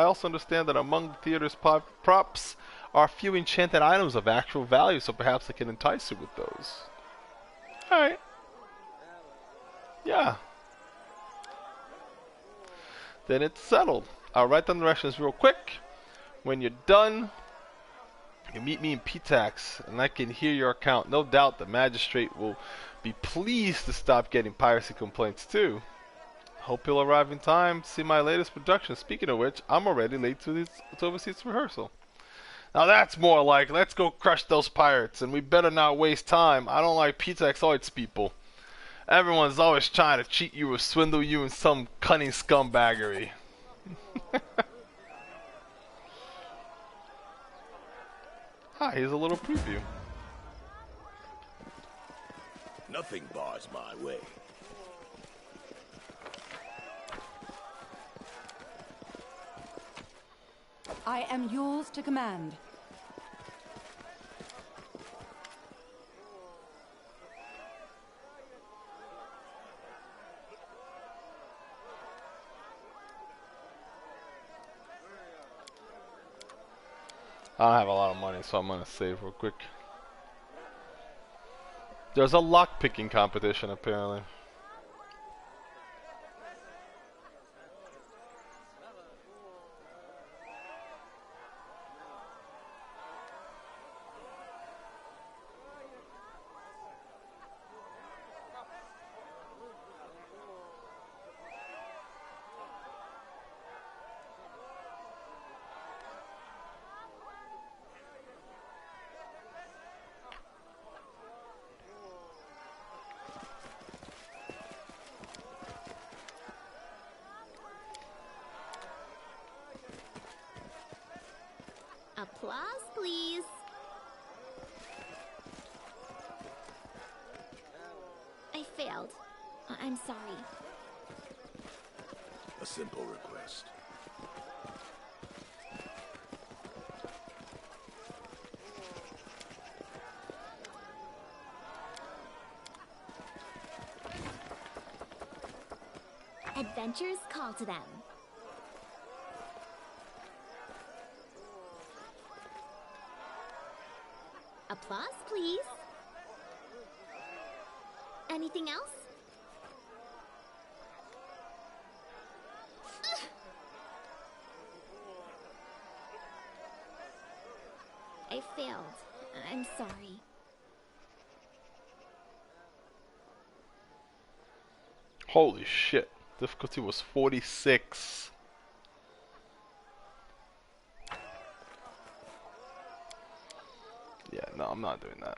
also understand that among the theater's props are a few enchanted items of actual value, so perhaps I can entice you with those. Alright. Yeah. Then it's settled. I'll write down the directions real quick. When you're done, you meet me in Pitax, and I can hear your account. No doubt the magistrate will be pleased to stop getting piracy complaints too. Hope you'll arrive in time to see my latest production. Speaking of which, I'm already late to oversee its rehearsal. Now that's more like, let's go crush those pirates, and we better not waste time. I don't like Pitaxoids people. Everyone's always trying to cheat you or swindle you in some cunning scumbaggery. Here's a little preview. Nothing bars my way. I am yours to command. I don't have a lot of money, so I'm gonna save real quick. There's a lock-picking competition, apparently. Applause, please. I failed. I'm sorry. A simple request. Adventures call to them. Applause, please. Anything else? I failed. I'm sorry. Holy shit. Difficulty was 46. Yeah, no, I'm not doing that.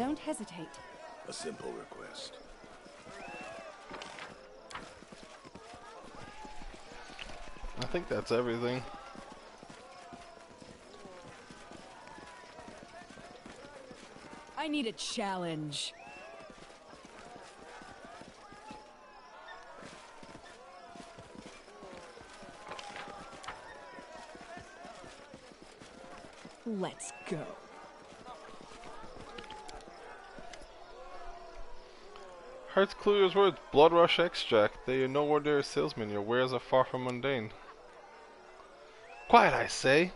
don't hesitate. A simple request. I think that's everything. I need a challenge. Let's go. Heart's clear as words. Blood Rush Extract. They are no ordinary salesman. Your wares are far from mundane. Quiet, I say.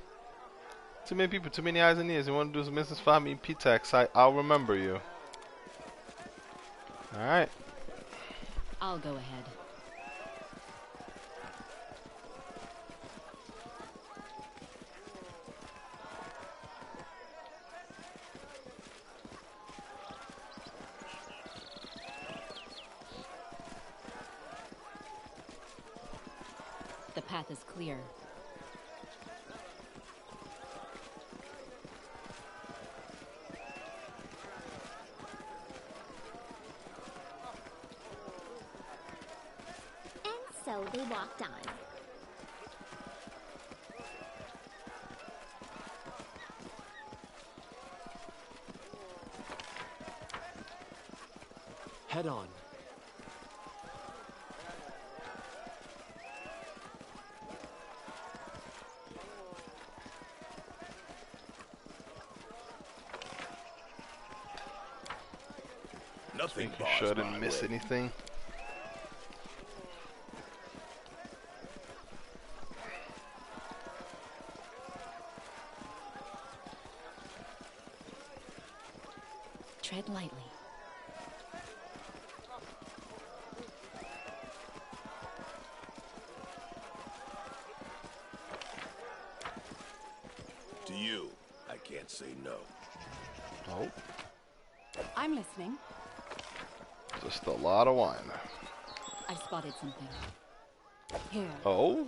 Too many people, too many eyes and ears. You want to do some business for me, P-Tax, I'll remember you. Alright. I'll go ahead. The path is clear. So they walked on. Head on. Nothing Making sure I bars didn't my miss way. anything. Tread lightly. To you, I can't say no. Nope. I'm listening. Just a lot of wine. I spotted something. Here. Oh?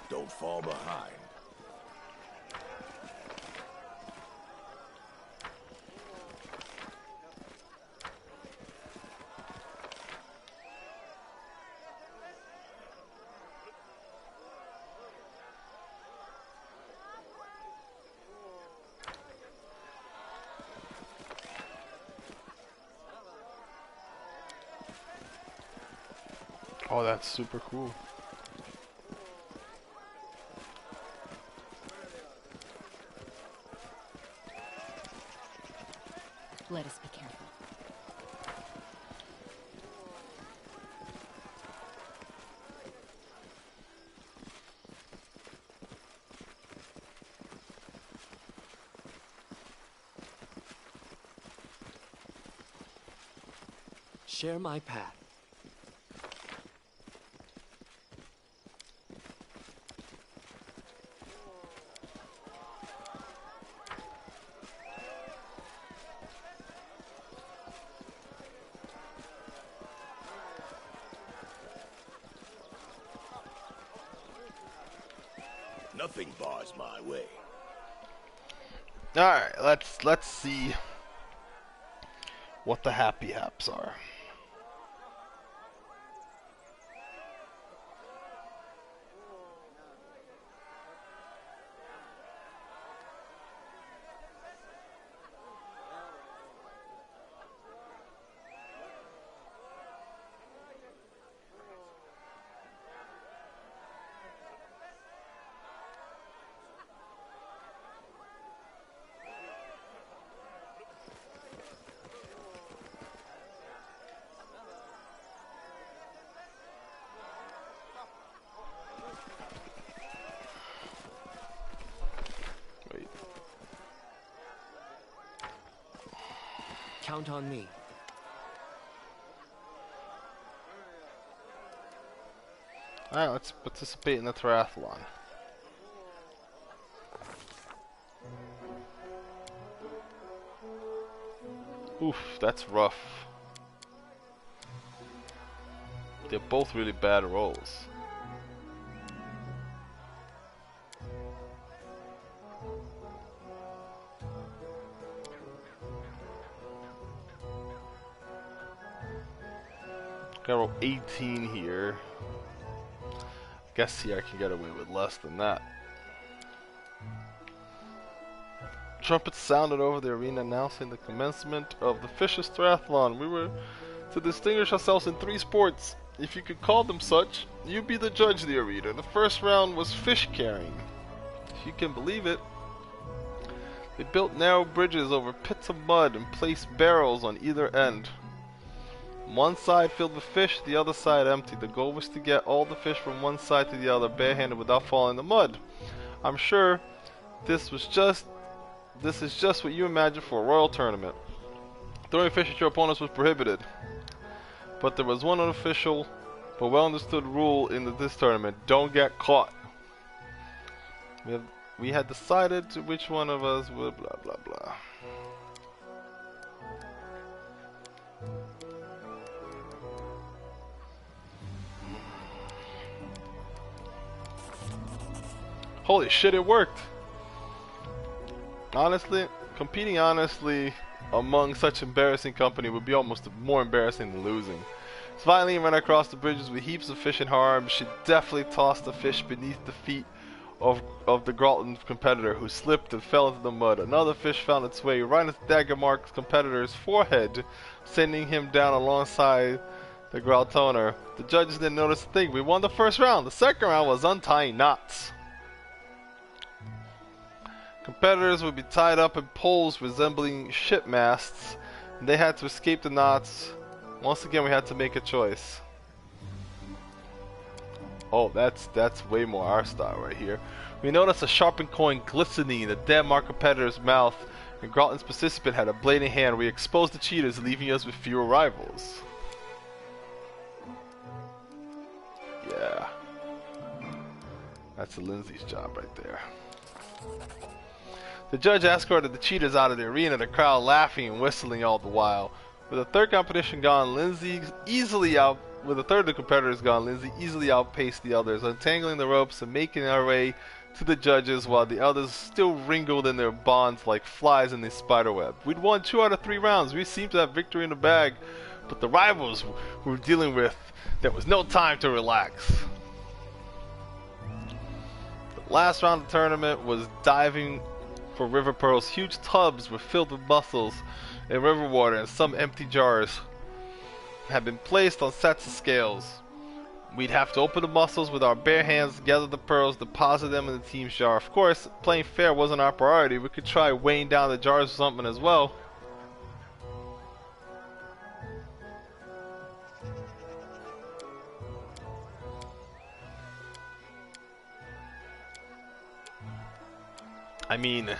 Don't fall behind. Oh, that's super cool. Let us be careful. Share my path. Nothing bars my way. Alright, let's see what the happy haps are. Wait. Count on me. Alright, let's participate in the triathlon. Oof, that's rough. They're both really bad rolls. Gotta roll 18 here. Guess here I can get away with less than that. Trumpets sounded over the arena announcing the commencement of the Fishers Triathlon. We were to distinguish ourselves in 3 sports. If you could call them such, you'd be the judge of the arena. The first round was fish carrying. If you can believe it, they built narrow bridges over pits of mud and placed barrels on either end. One side filled with fish, the other side empty. The goal was to get all the fish from one side to the other barehanded without falling in the mud. I'm sure this is just what you imagine for a royal tournament. Throwing fish at your opponents was prohibited. But there was one unofficial but well understood rule in this tournament: don't get caught. We had decided to which one of us would blah blah blah. Holy shit, it worked! Honestly, competing honestly among such embarrassing company would be almost more embarrassing than losing. Finally, ran across the bridges with heaps of fish in her arms. She definitely tossed the fish beneath the feet of the Gralton competitor, who slipped and fell into the mud. Another fish found its way right into Daggermark's competitor's forehead, sending him down alongside the Graltoner. The judges didn't notice a thing. We won the first round. The second round was untying knots. Competitors would be tied up in poles resembling ship masts, and they had to escape the knots. Once again, we had to make a choice. Oh, that's way more our style right here. We noticed a sharpened coin glistening in the Denmark competitor's mouth, and Gralton's participant had a blade in hand. We exposed the cheaters, leaving us with fewer rivals. Yeah. That's Lindsay's job right there. The judge escorted the cheaters out of the arena, the crowd laughing and whistling all the while. With a third competition gone, With a third of the competitors gone, Lindsay easily outpaced the others, untangling the ropes and making our way to the judges, while the others still wrinkled in their bonds like flies in the spiderweb. We'd won 2 out of 3 rounds. We seemed to have victory in the bag, but the rivals we were dealing with, there was no time to relax. The last round of the tournament was diving for river pearls. Huge tubs were filled with mussels and river water, and some empty jars had been placed on sets of scales. We'd have to open the mussels with our bare hands, gather the pearls, deposit them in the team's jar. Of course, playing fair wasn't our priority. We could try weighing down the jars or something as well. I mean,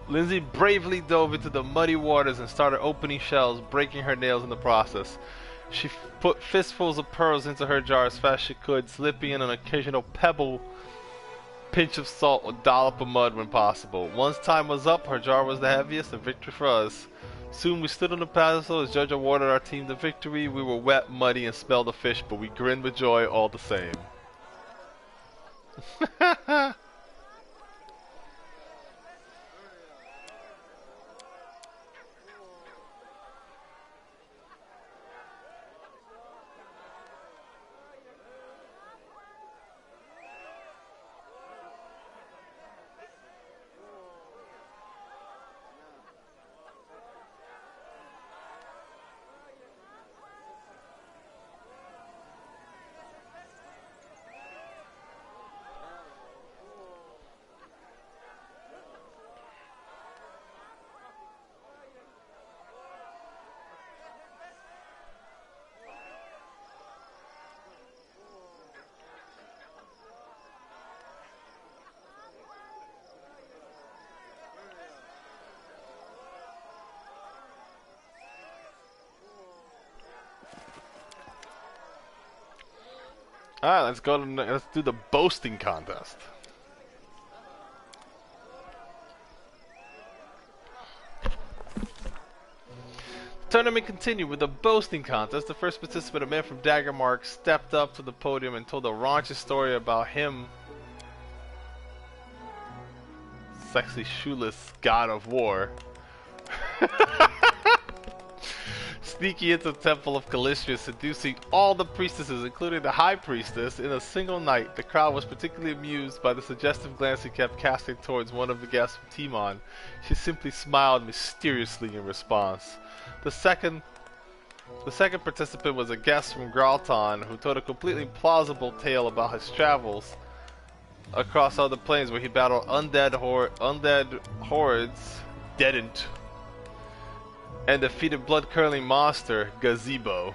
Lindsay bravely dove into the muddy waters and started opening shells, breaking her nails in the process. She put fistfuls of pearls into her jar as fast as she could, slipping in an occasional pebble, pinch of salt, or dollop of mud when possible. Once time was up, her jar was the heaviest, and victory for us. Soon we stood on the pedestal as judge awarded our team the victory. We were wet, muddy, and smelled of fish, but we grinned with joy all the same. Alright, let's do the boasting contest. Tournament continued with the boasting contest. The first participant, a man from Daggermark, stepped up to the podium and told a raunchy story about him, sexy shoeless god of war, sneaking into the temple of Calistria, seducing all the priestesses, including the high priestess, in a single night. The crowd was particularly amused by the suggestive glance he kept casting towards one of the guests from Timon. She simply smiled mysteriously in response. The second participant was a guest from Gralton who told a completely plausible tale about his travels across other planes where he battled undead hordes, Deadent, and defeated blood-curdling monster, Gazebo.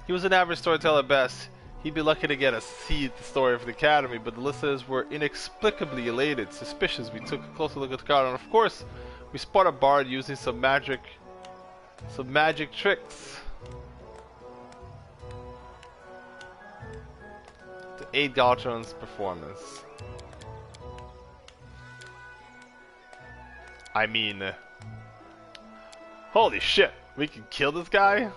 He was an average storyteller at best. He'd be lucky to get a C at the story of the Academy, but the listeners were inexplicably elated, suspicious. We took a closer look at the card, and of course, we spot a bard using some magic tricks to aid Galtron's performance. I mean, holy shit, we can kill this guy?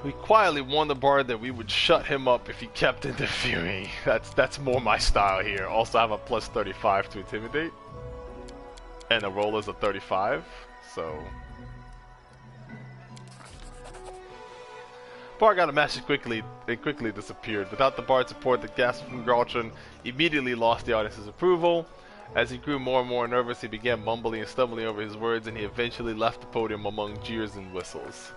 We quietly warned the bard that we would shut him up if he kept interfering. That's more my style here. Also have a plus 35 to intimidate. And the roll is a 35, so... Bard got a message quickly disappeared. Without the bard's support, the guest from Galtron immediately lost the audience's approval. As he grew more and more nervous, he began mumbling and stumbling over his words, and he eventually left the podium among jeers and whistles.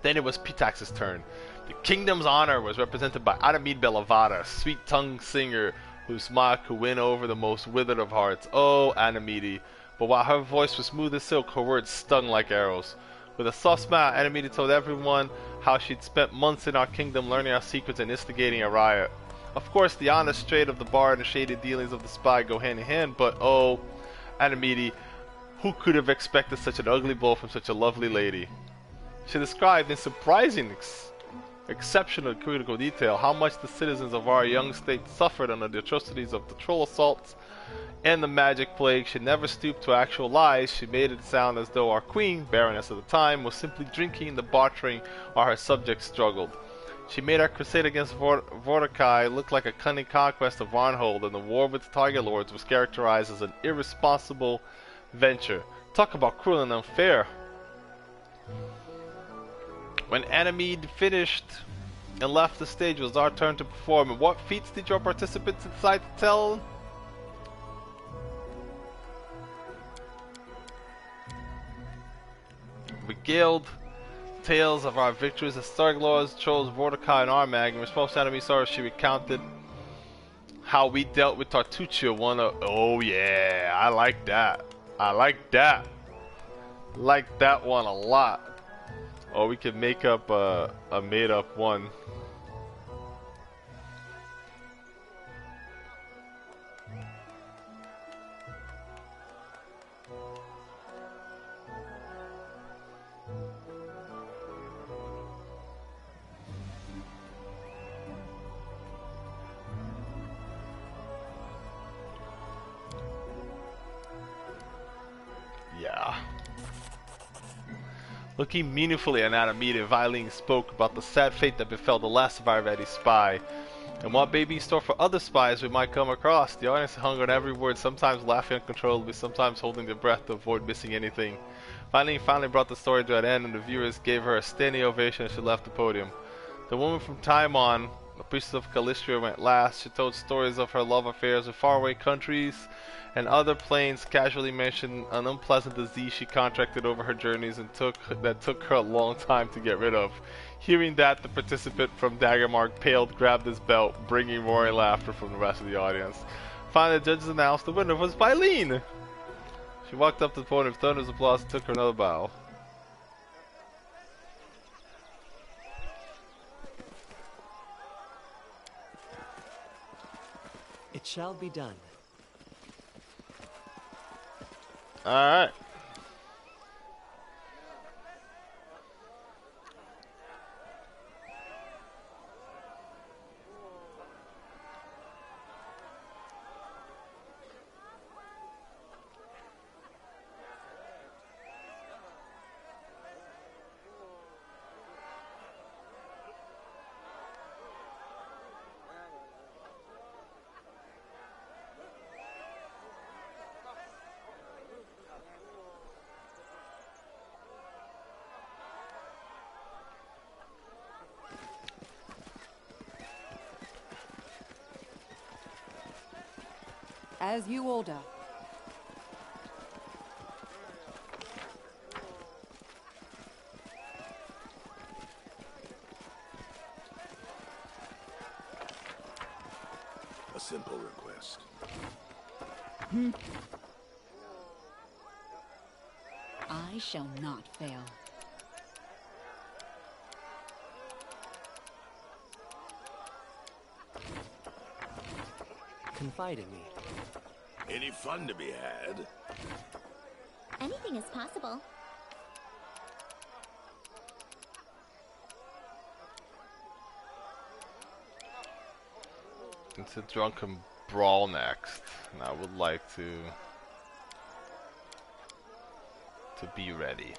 Then it was Pitax's turn. The kingdom's honor was represented by Aramid Belavada, sweet-tongued singer whose smile could win over the most withered of hearts. Oh, Anamidi. But while her voice was smooth as silk, her words stung like arrows. With a soft smile, Anamidi told everyone how she'd spent months in our kingdom learning our secrets and instigating a riot. Of course, the honest trade of the bard and shady dealings of the spy go hand in hand, but oh, Anamidi, who could have expected such an ugly blow from such a lovely lady? She described in surprising exceptional critical detail how much the citizens of our young state suffered under the atrocities of the troll assaults and the magic plague. She never stooped to actual lies. She made it sound as though our queen, Baroness at the time, was simply drinking and debauching while her subjects struggled. She made our crusade against Vortikai look like a cunning conquest of Varnhold, and the war with the Target Lords was characterized as an irresponsible venture. Talk about cruel and unfair. When Anamid finished and left the stage, it was our turn to perform. And what feats did your participants decide to tell? Regaled tales of our victories as Stark Lords, Trolls, Vortikai, and Armag. In response to Anamid's sorrow, she recounted how we dealt with Tartuccio, one of... Oh yeah, I like that. I like that. Like that one a lot. Or we could make up a made-up one. Yeah. Looking meaningfully at Anamida, Viling spoke about the sad fate that befell the last of our ready spy, and what may be in store for other spies we might come across. The audience hung on every word, sometimes laughing uncontrollably, sometimes holding their breath to avoid missing anything. Viling finally brought the story to an end, and the viewers gave her a standing ovation as she left the podium. The woman from Timon, the priestess of Calistria, went last. She told stories of her love affairs with faraway countries and other planes, casually mentioned an unpleasant disease she contracted over her journeys and took her a long time to get rid of. Hearing that, the participant from Daggermark paled, grabbed his belt, bringing roaring laughter from the rest of the audience. Finally, the judges announced the winner was Vileen. She walked up to the podium with thunderous applause and took her another bow. It shall be done. Alright. As you order. A simple request. I shall not fail. Confide in me. Any fun to be had? Anything is possible. It's a drunken brawl next, and I would like to be ready.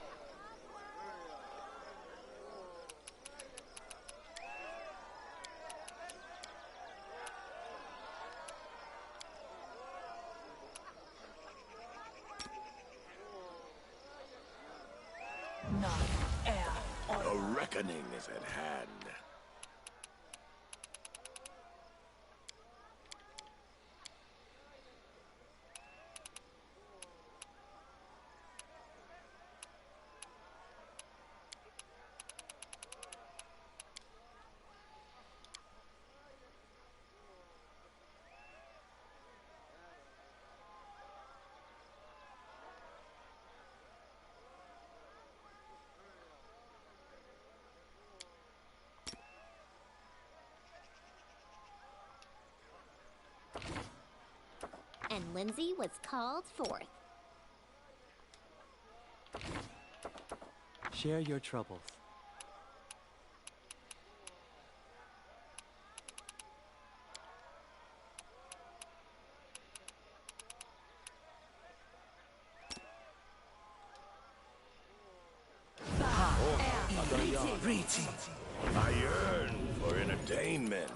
A reckoning is at hand. And Lindsay was called forth. Share your troubles. I yearn for entertainment.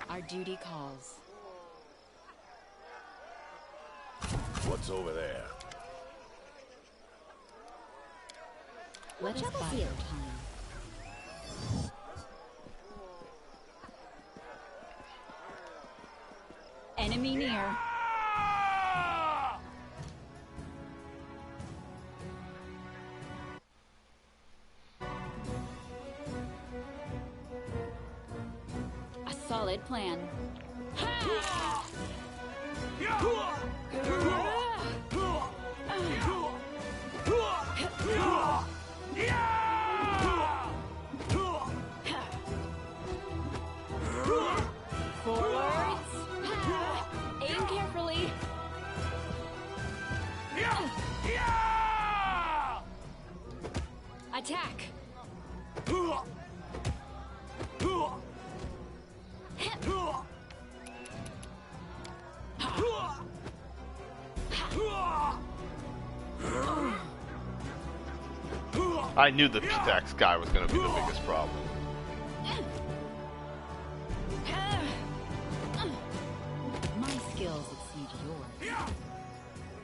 Our duty calls. What's over there? Let us troubles bide you? our time. Enemy near. A solid plan. Forwards. Aim carefully. Attack. I knew the Pitax guy was going to be the biggest problem. My skills exceed yours.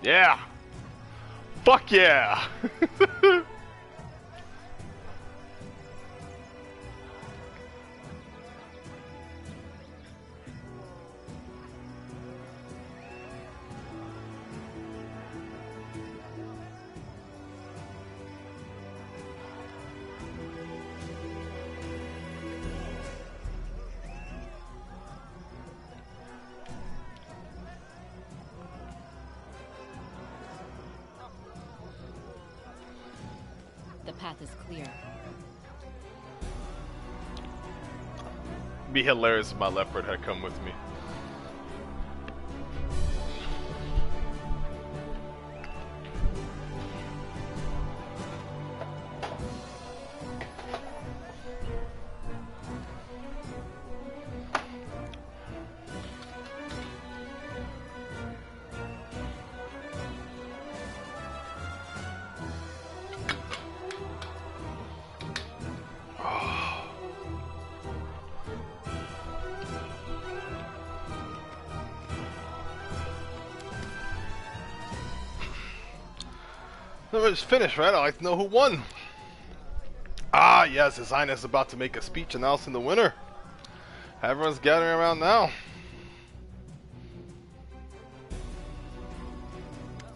Yeah! Fuck yeah! The path is clear. It'd be hilarious if my leopard had come with me. It's finished, right? I'd like to know who won. Ah, yes, His Highness is about to make a speech announcing the winner. Everyone's gathering around now.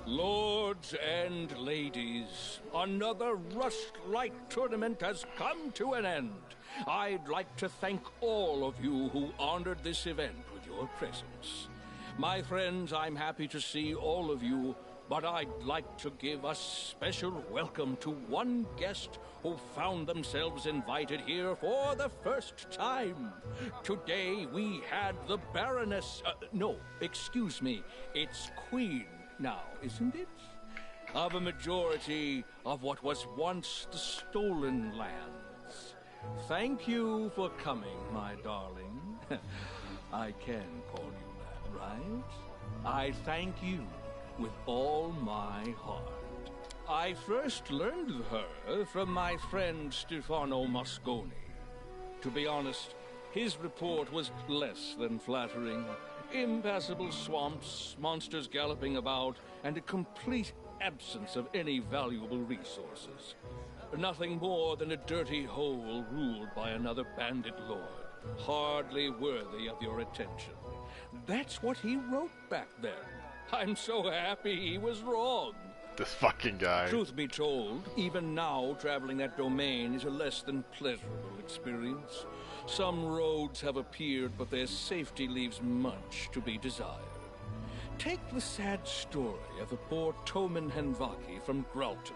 Lords and ladies, another Rushlight Tournament has come to an end. I'd like to thank all of you who honored this event with your presence. My friends, I'm happy to see all of you, but I'd like to give a special welcome to one guest who found themselves invited here for the first time. Today we had the Baroness... no, excuse me, it's Queen now, isn't it? Of a majority of what was once the stolen lands. Thank you for coming, my darling. I can call you that, right? I thank you with all my heart. I first learned of her from my friend Stefano Mosconi. To be honest, his report was less than flattering. Impassable swamps, monsters galloping about, and a complete absence of any valuable resources. Nothing more than a dirty hole ruled by another bandit lord, hardly worthy of your attention. That's what he wrote back then. I'm so happy he was wrong. This fucking guy. Truth be told, even now traveling that domain is a less than pleasurable experience. Some roads have appeared, but their safety leaves much to be desired. Take the sad story of the poor Toman Henvaki from Gralton.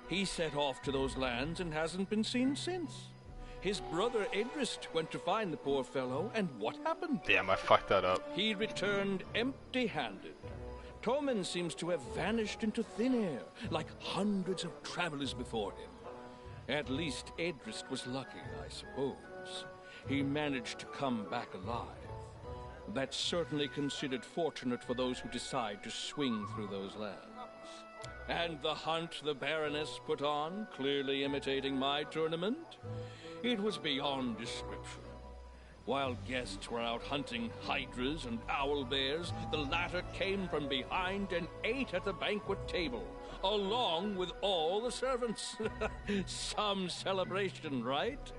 He set off to those lands and hasn't been seen since. His brother Edrist went to find the poor fellow, and what happened? Damn, I fucked that up. He returned empty-handed. Toman seems to have vanished into thin air, like hundreds of travelers before him. At least Edrist was lucky, I suppose. He managed to come back alive. That's certainly considered fortunate for those who decide to swing through those lands. And the hunt the Baroness put on, clearly imitating my tournament, it was beyond description. While guests were out hunting hydras and owl bears, the latter came from behind and ate at the banquet table, along with all the servants. Some celebration, right?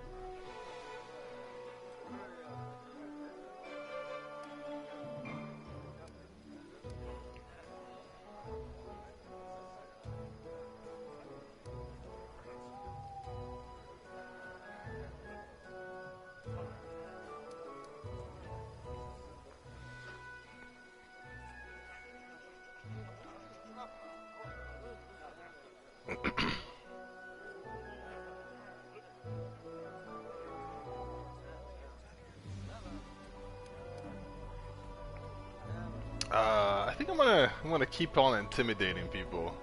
I think I'm gonna keep on intimidating people.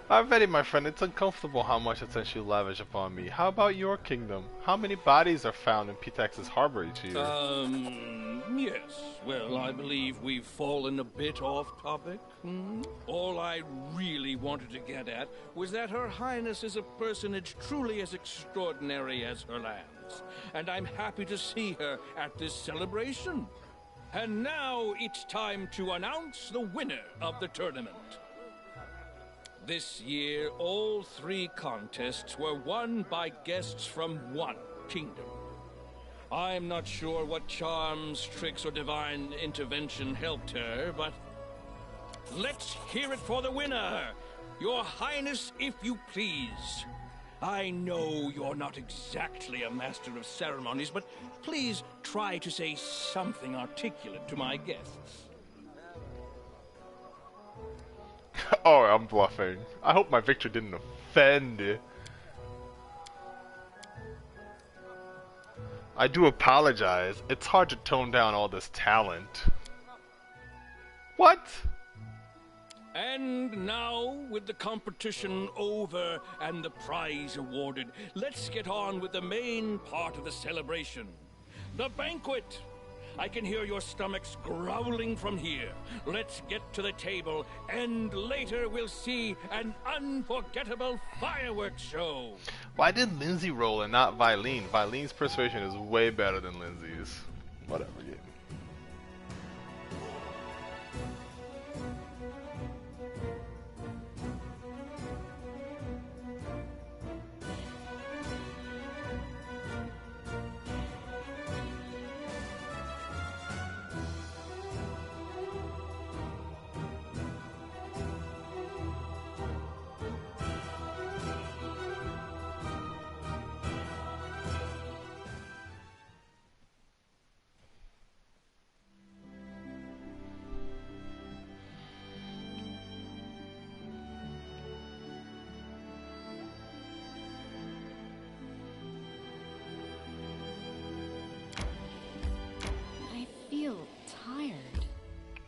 Already, my friend, it's uncomfortable how much attention you lavish upon me. How about your kingdom? How many bodies are found in Pitax's harbor each year? Yes. Well, I believe we've fallen a bit off topic. All I really wanted to get at was that Her Highness is a personage truly as extraordinary as her lands. And I'm happy to see her at this celebration. And now it's time to announce the winner of the tournament. This year, all 3 contests were won by guests from one kingdom. I'm not sure what charms, tricks, or divine intervention helped her, but let's hear it for the winner! Your Highness, if you please. I know you're not exactly a master of ceremonies, but please try to say something articulate to my guests. Oh, I'm bluffing. I hope my victory didn't offend you. I do apologize. It's hard to tone down all this talent. What? And now, with the competition over and the prize awarded, let's get on with the main part of the celebration. The banquet! I can hear your stomachs growling from here. Let's get to the table, and later we'll see an unforgettable fireworks show. Why did Lindsay roll and not Vilene? Vilene's persuasion is way better than Lindsay's. Whatever, game.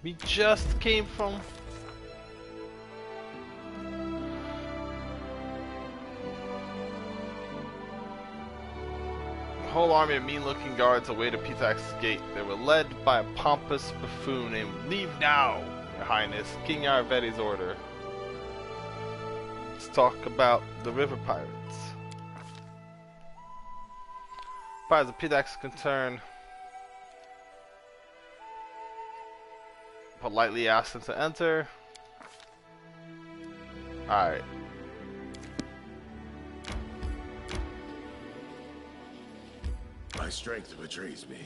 We just came from... A whole army of mean-looking guards awaited Pitax's gate. They were led by a pompous buffoon named Leave Now, Your Highness, King Ayurvedi's order. Let's talk about the river pirates. As far as the Pitax is concerned, politely asked them to enter. Alright. My strength betrays me.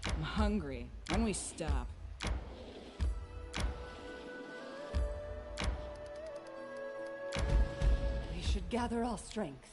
I'm hungry. When we stop. We should gather our strength.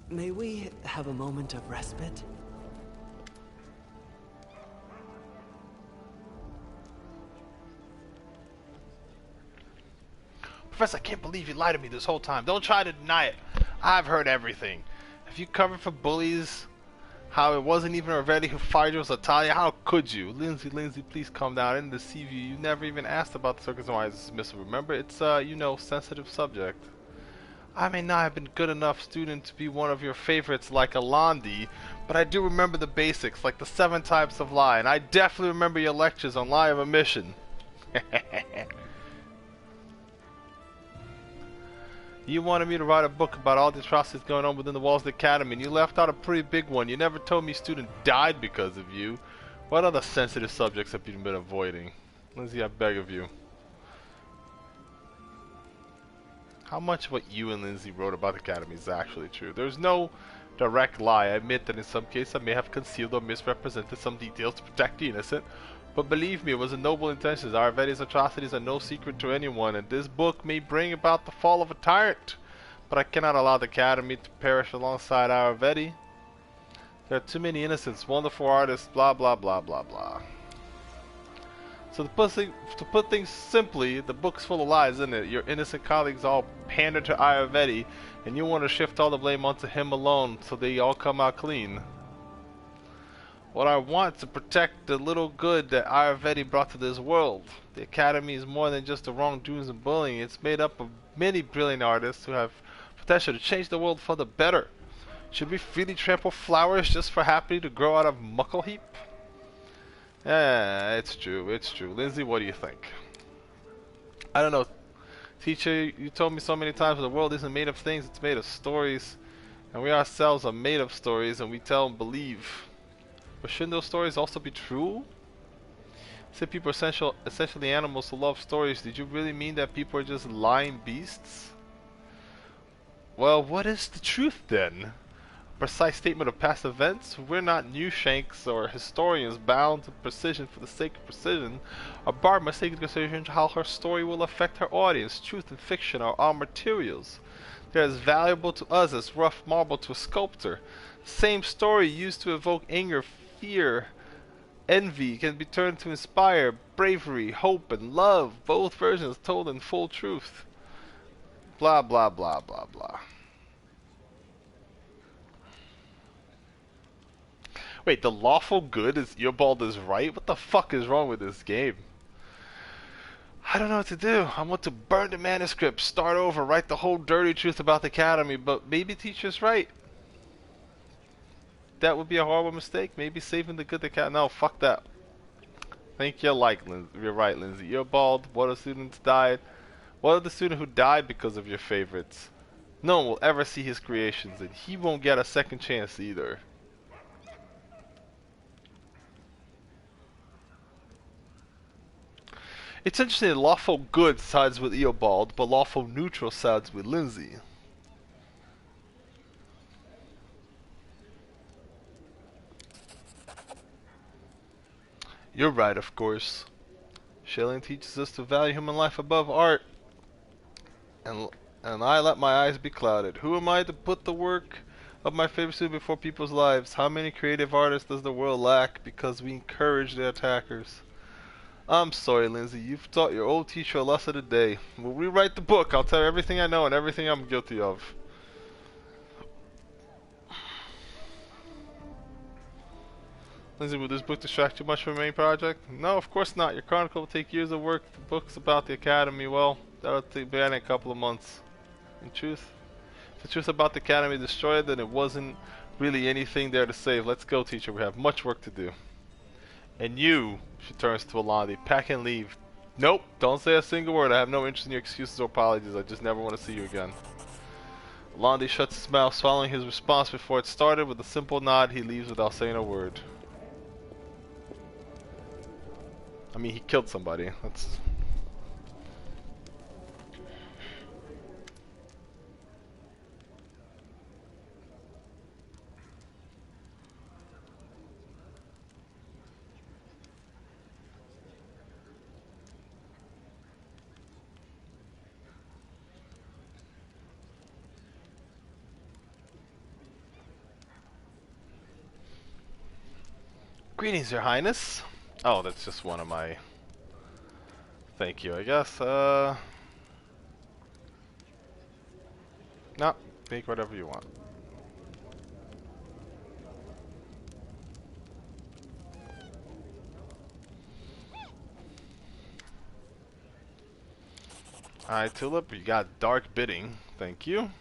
May we have a moment of respite? Professor, I can't believe you lied to me this whole time. Don't try to deny it. I've heard everything. If you covered for bullies, how it wasn't even Ravetti who fired you, it was Atalia, how could you? Lindsay, please calm down. I didn't deceive you. You never even asked about the circus and why it's dismissal. Remember, it's, you know, sensitive subject. I may not have been good enough student to be one of your favorites like Alandi, but I do remember the basics, like the 7 types of lie, and I definitely remember your lectures on lie of omission. You wanted me to write a book about all the atrocities going on within the walls of the academy, and you left out a pretty big one. You never told me a student died because of you. What other sensitive subjects have you been avoiding? Lindsay, I beg of you. How much of what you and Lindsay wrote about the academy is actually true? There's no direct lie. I admit that in some cases I may have concealed or misrepresented some details to protect the innocent. But believe me, it was in noble intentions. Ayurvedi's atrocities are no secret to anyone, and this book may bring about the fall of a tyrant. But I cannot allow the academy to perish alongside Ayurvedi. There are too many innocents, wonderful artists, blah blah blah blah blah. So to put things simply, the book's full of lies, isn't it? Your innocent colleagues all pander to Ayurvedi, and you want to shift all the blame onto him alone so they all come out clean. What I want to protect the little good that Ayurvedi brought to this world. The Academy is more than just the wrongdoings and bullying. It's made up of many brilliant artists who have potential to change the world for the better. Should we freely trample flowers just for happy to grow out of muckle heap? Yeah, it's true, it's true. Lindsay, what do you think? I don't know. Teacher, you told me so many times the world isn't made of things, it's made of stories. And we ourselves are made of stories, and we tell and believe. But shouldn't those stories also be true? Said people are essentially animals who love stories. Did you really mean that people are just lying beasts? Well, what is the truth then? A precise statement of past events? We're not newshanks or historians bound to precision for the sake of precision. A bard must take into consideration how her story will affect her audience. Truth and fiction are all materials. They're as valuable to us as rough marble to a sculptor. The same story used to evoke anger, fear, envy can be turned to inspire bravery, hope, and love. Both versions told in full truth. Blah, blah, blah, blah, blah. Wait, the lawful good is Eobald is right? What the fuck is wrong with this game? I don't know what to do. I want to burn the manuscript, start over, write the whole dirty truth about the Academy, but maybe teacher's right. That would be a horrible mistake. Maybe saving the good Academy. No, fuck that. Think you're right, Lindsay. Eobald, what if students died? What of the student who died because of your favorites? No one will ever see his creations, and he won't get a second chance either. It's interesting that lawful good sides with Eobald, but lawful neutral sides with Lindsay. You're right, of course. Shailen teaches us to value human life above art. And I let my eyes be clouded. Who am I to put the work of my favorite student before people's lives? How many creative artists does the world lack because we encourage their attackers? I'm sorry, Lindsay. You've taught your old teacher a lesson today. We'll rewrite the book. I'll tell you everything I know and everything I'm guilty of. Lindsay, will this book distract you much from the main project? No, of course not. Your chronicle will take years of work. The book's about the Academy. Well, that'll be in a couple of months. In truth, if the truth about the Academy destroyed, then it wasn't really anything there to save. Let's go, teacher. We have much work to do. And you, she turns to Alandi, pack and leave. Nope, don't say a single word. I have no interest in your excuses or apologies. I just never want to see you again. Alandi shuts his mouth, swallowing his response before it started. With a simple nod, he leaves without saying a word. I mean, he killed somebody. That's... Greetings, Your Highness. Oh, that's just one of my... Thank you, I guess. No, make whatever you want. Alright, Tulip, you got dark bidding. Thank you.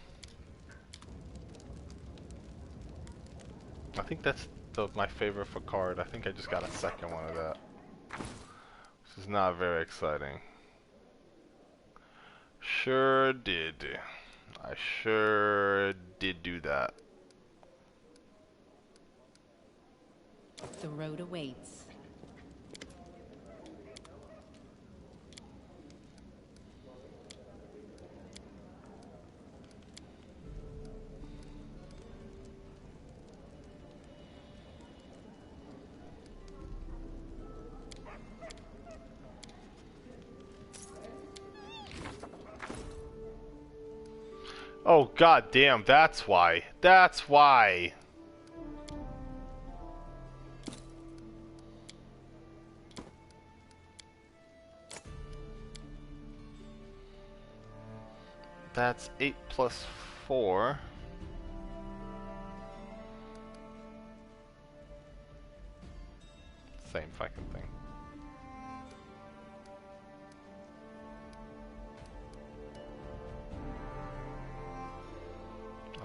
I think that's my favorite for card. I think I just got a second one of that. Which is not very exciting. Sure did. I sure did do that. The road awaits. Oh, god damn, that's why. That's why. That's 8 plus 4. Same fucking thing.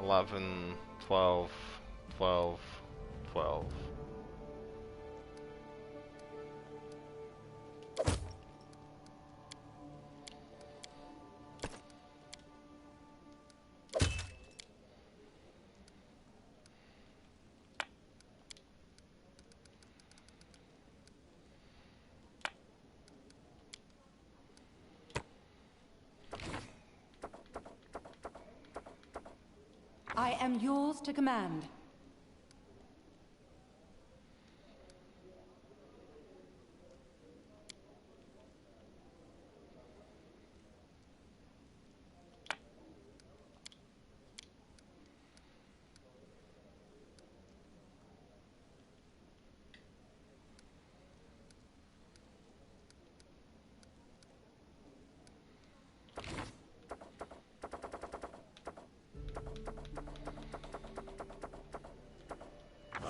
$11, $12, $12, $12. I am yours to command.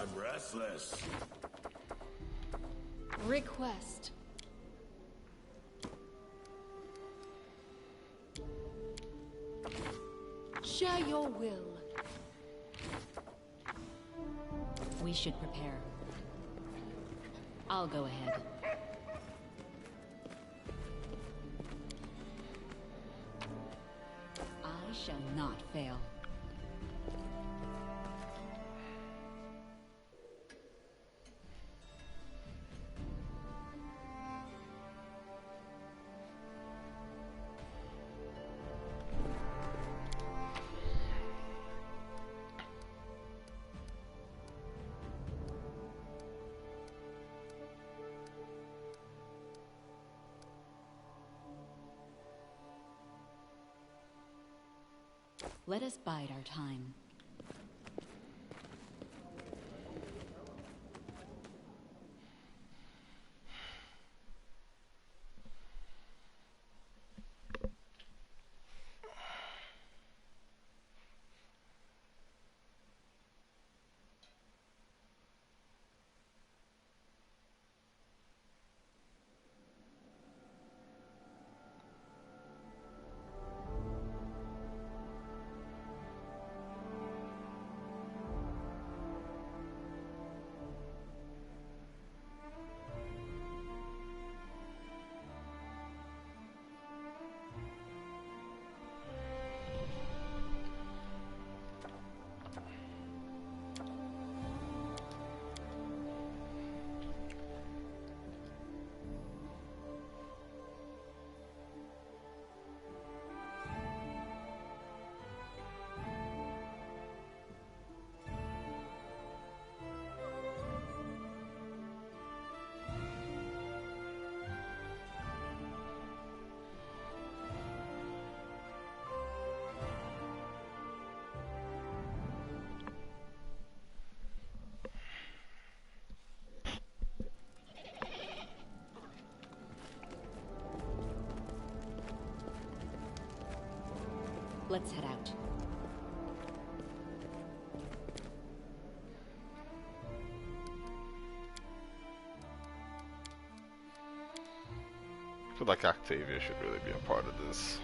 I'm restless. Request. Share your will. We should prepare. I'll go ahead. I shall not fail. Let us bide our time. Let's head out. I feel like Octavia should really be a part of this.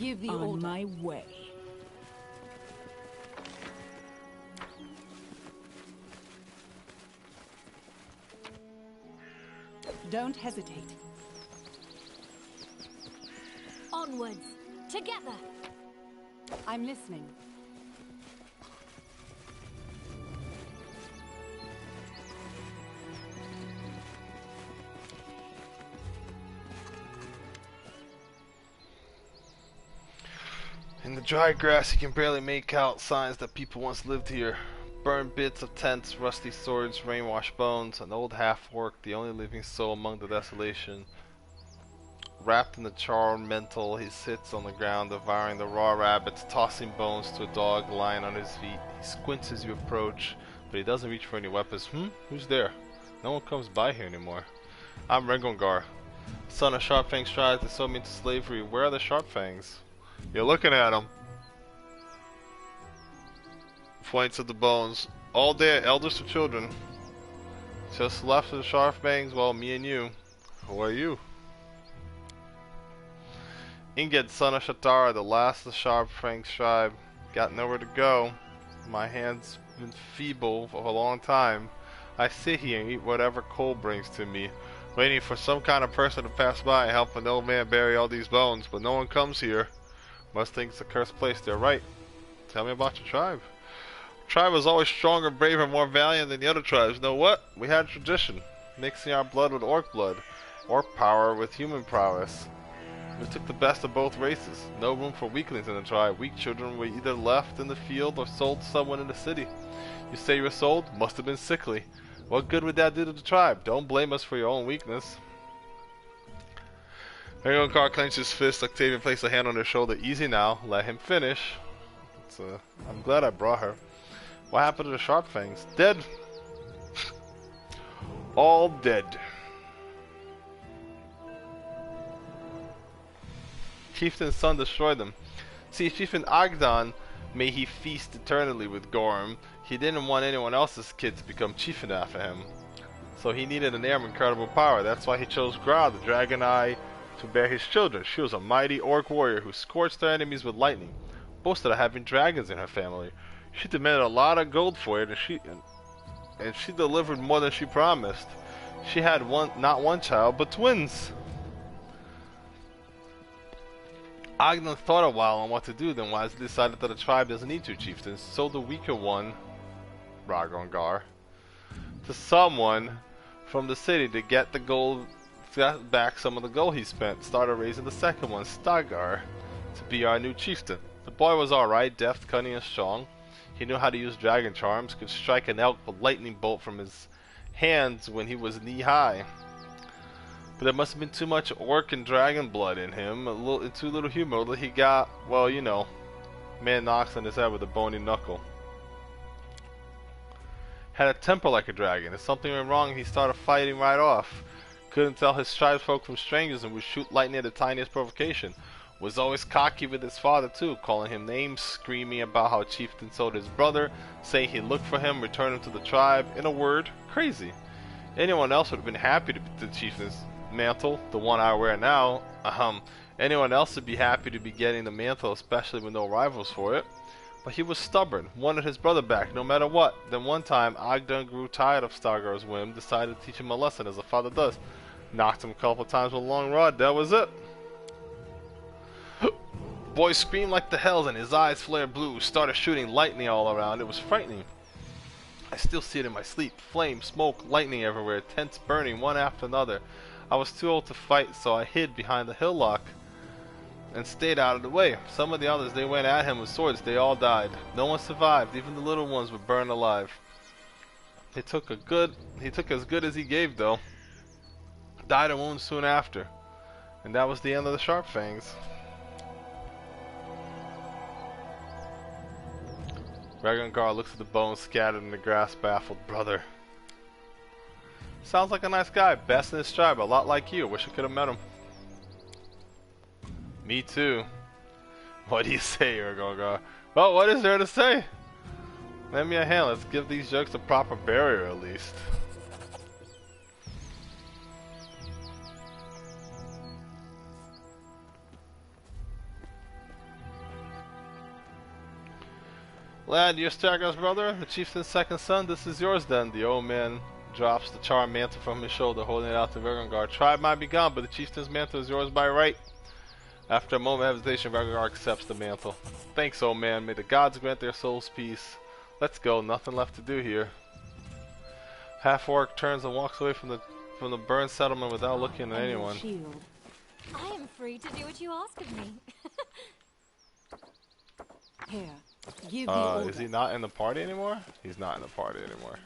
Give the On order. my way. Don't hesitate. Onwards. Together. I'm listening. In the dry grass, you can barely make out signs that people once lived here. Burned bits of tents, rusty swords, rain-washed bones, an old half-orc, the only living soul among the desolation. Wrapped in the charred mental, he sits on the ground, devouring the raw rabbits, tossing bones to a dog lying on his feet. He squints as you approach, but he doesn't reach for any weapons. Who's there? No one comes by here anymore. I'm Rengongar, son of Sharpfang's tribe that sold me into slavery. Where are the Sharpfangs? You're looking at them. Points at the bones. All day, elders to children. Just left of the Sharpfangs, well, me and you. Who are you? Inged, son of Shatara, the last of the Sharpfang's tribe. Got nowhere to go. My hand's been feeble for a long time. I sit here and eat whatever coal brings to me, waiting for some kind of person to pass by and help an old man bury all these bones, but no one comes here. Must think it's a cursed place. They're right. Tell me about your tribe. Tribe was always stronger, braver, more valiant than the other tribes. Know what? We had tradition, mixing our blood with orc blood, orc power with human prowess. We took the best of both races. No room for weaklings in the tribe. Weak children were either left in the field or sold to someone in the city. You say you were sold? Must have been sickly. What good would that do to the tribe? Don't blame us for your own weakness. Rengongar clenched his fist. Octavian placed a hand on her shoulder. Easy now. Let him finish. I'm glad I brought her. What happened to the Sharpfangs? Dead. All dead. Chieftain's son destroyed them. See, Chieftain Agdan, may he feast eternally with Gorm. He didn't want anyone else's kid to become chieftain after him. So he needed an heir of incredible power. That's why he chose Grau, the Dragon Eye, to bear his children. She was a mighty orc warrior who scorched her enemies with lightning. Boasted of having dragons in her family. She demanded a lot of gold for it, and she delivered more than she promised. She had not one child, but twins. Agnan thought a while on what to do, then wisely decided that a tribe doesn't need two chieftains, so the weaker one, Rengongar, to someone from the city to get the gold, got back some of the gold he spent. Started raising the second one, Stagar, to be our new chieftain. The boy was alright, deft, cunning, and strong. He knew how to use dragon charms, could strike an elk with a lightning bolt from his hands when he was knee-high. But there must have been too much orc and dragon blood in him, too little humor that he got, well, you know, man knocks on his head with a bony knuckle. Had a temper like a dragon. If something went wrong, he started fighting right off. Couldn't tell his tribesfolk from strangers and would shoot lightning at the tiniest provocation. Was always cocky with his father too, calling him names, screaming about how Chieftain sold his brother, saying he'd look for him, return him to the tribe. In a word, crazy. Anyone else would have been happy to be the Chieftain's mantle, the one I wear now. Anyone else would be happy to be getting the mantle, especially with no rivals for it. But he was stubborn, wanted his brother back no matter what. Then one time, Agdan grew tired of Stagar's whim, decided to teach him a lesson as a father does. Knocked him a couple times with a long rod, that was it. Boy screamed like the hells and his eyes flared blue, started shooting lightning all around. It was frightening. I still see it in my sleep. Flame, smoke, lightning everywhere, tents burning one after another. I was too old to fight, so I hid behind the hillock and stayed out of the way. Some of the others, they went at him with swords. They all died. No one survived. Even the little ones were burned alive. He took as good as he gave, though. Died of wounds soon after. And that was the end of the Sharpfangs. Rengongar looks at the bones scattered in the grass, baffled. Brother. Sounds like a nice guy. Best in his tribe. A lot like you. Wish I could have met him. Me too. What do you say, Rengongar? Well, what is there to say? Lend me a hand. Let's give these jokes a proper burial at least. Lad, you're Stargar's brother, the chieftain's second son. This is yours then. The old man drops the charmed mantle from his shoulder, holding it out to Vergongard. Tribe might be gone, but the chieftain's mantle is yours by right. After a moment of hesitation, Vergongard accepts the mantle. Thanks, old man. May the gods grant their souls peace. Let's go. Nothing left to do here. Half-orc turns and walks away from the burned settlement without looking at anyone. I am free to do what you ask of me. Here, give the order. Is he not in the party anymore? He's not in the party anymore.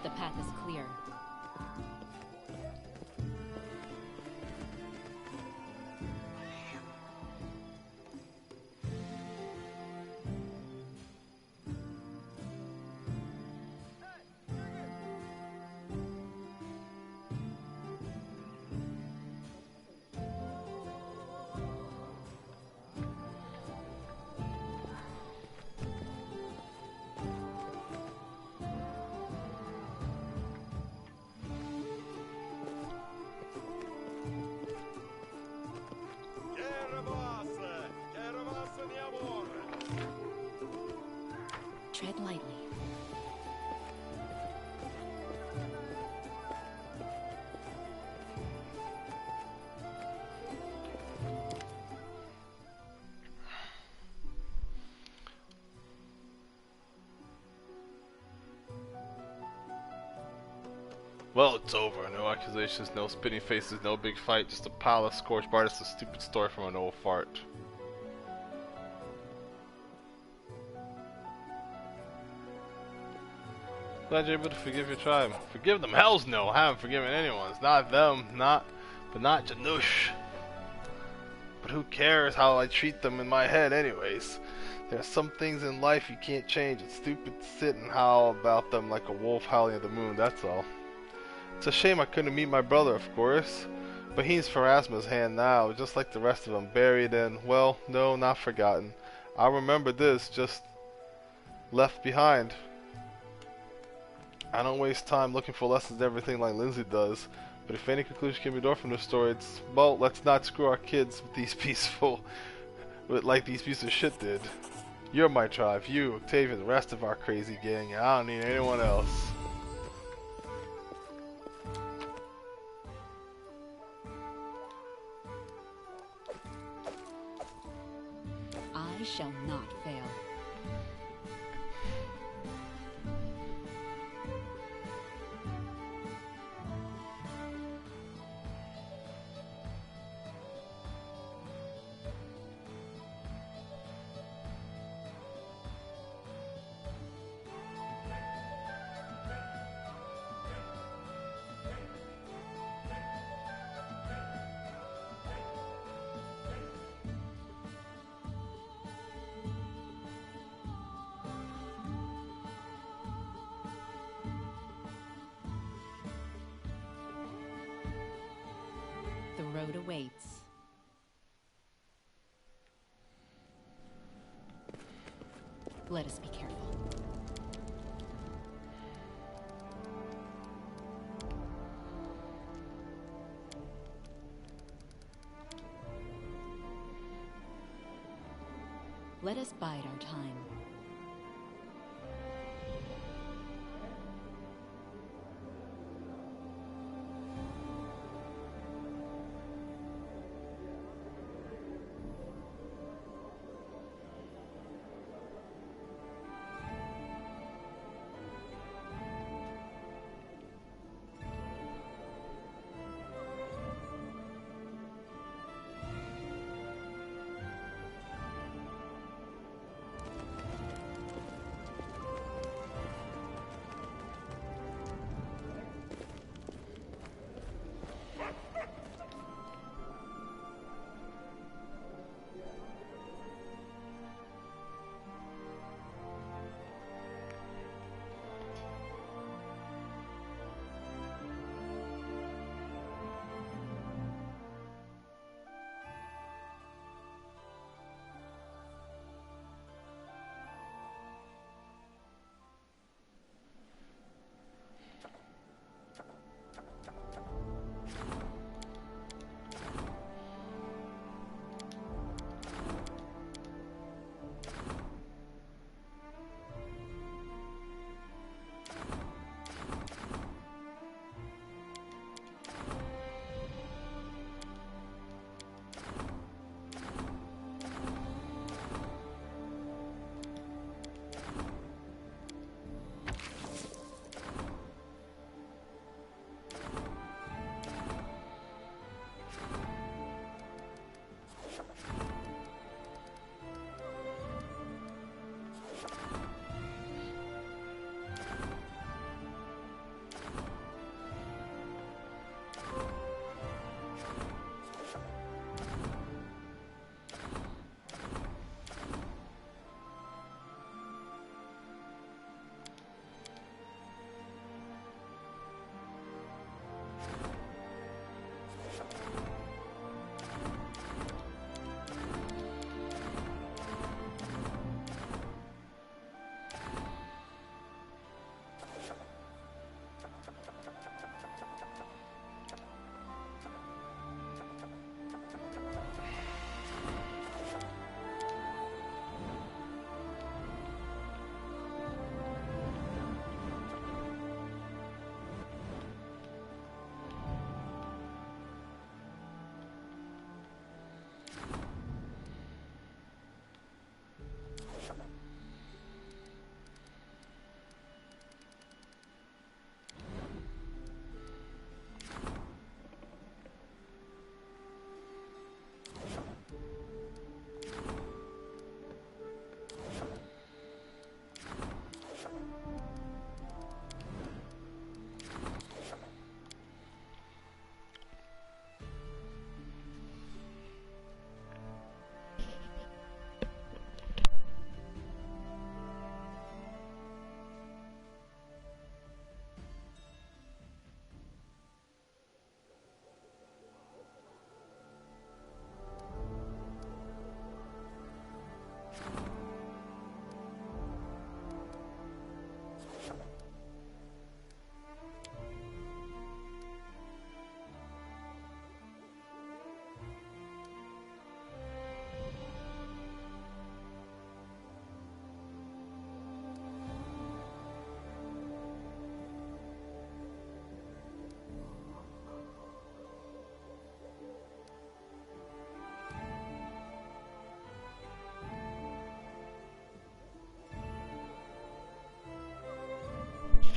The path is clear. Tread lightly. Well, it's over. No accusations, no spitting faces, no big fight, just a pile of scorched bark. It's a stupid story from an old fart. Glad you're able to forgive your tribe. Forgive them? Hells no. I haven't forgiven anyone. It's not them, not Janush. But who cares how I treat them in my head anyways? There are some things in life you can't change. It's stupid to sit and howl about them like a wolf howling at the moon, that's all. It's a shame I couldn't meet my brother, of course. But he's Pharasma's hand now, just like the rest of them, buried in, well, no, not forgotten. I'll remember this, just left behind. I don't waste time looking for lessons in everything like Lindsay does, but if any conclusion can be drawn from this story, it's, well, let's not screw our kids with these like these pieces of shit did. You're my tribe, you, Octavia, the rest of our crazy gang, and I don't need anyone else. I shall not fail. road awaits. Let us be careful. Let us bide our time.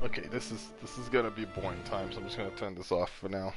Okay, this is gonna be boring time, so I'm just gonna turn this off for now.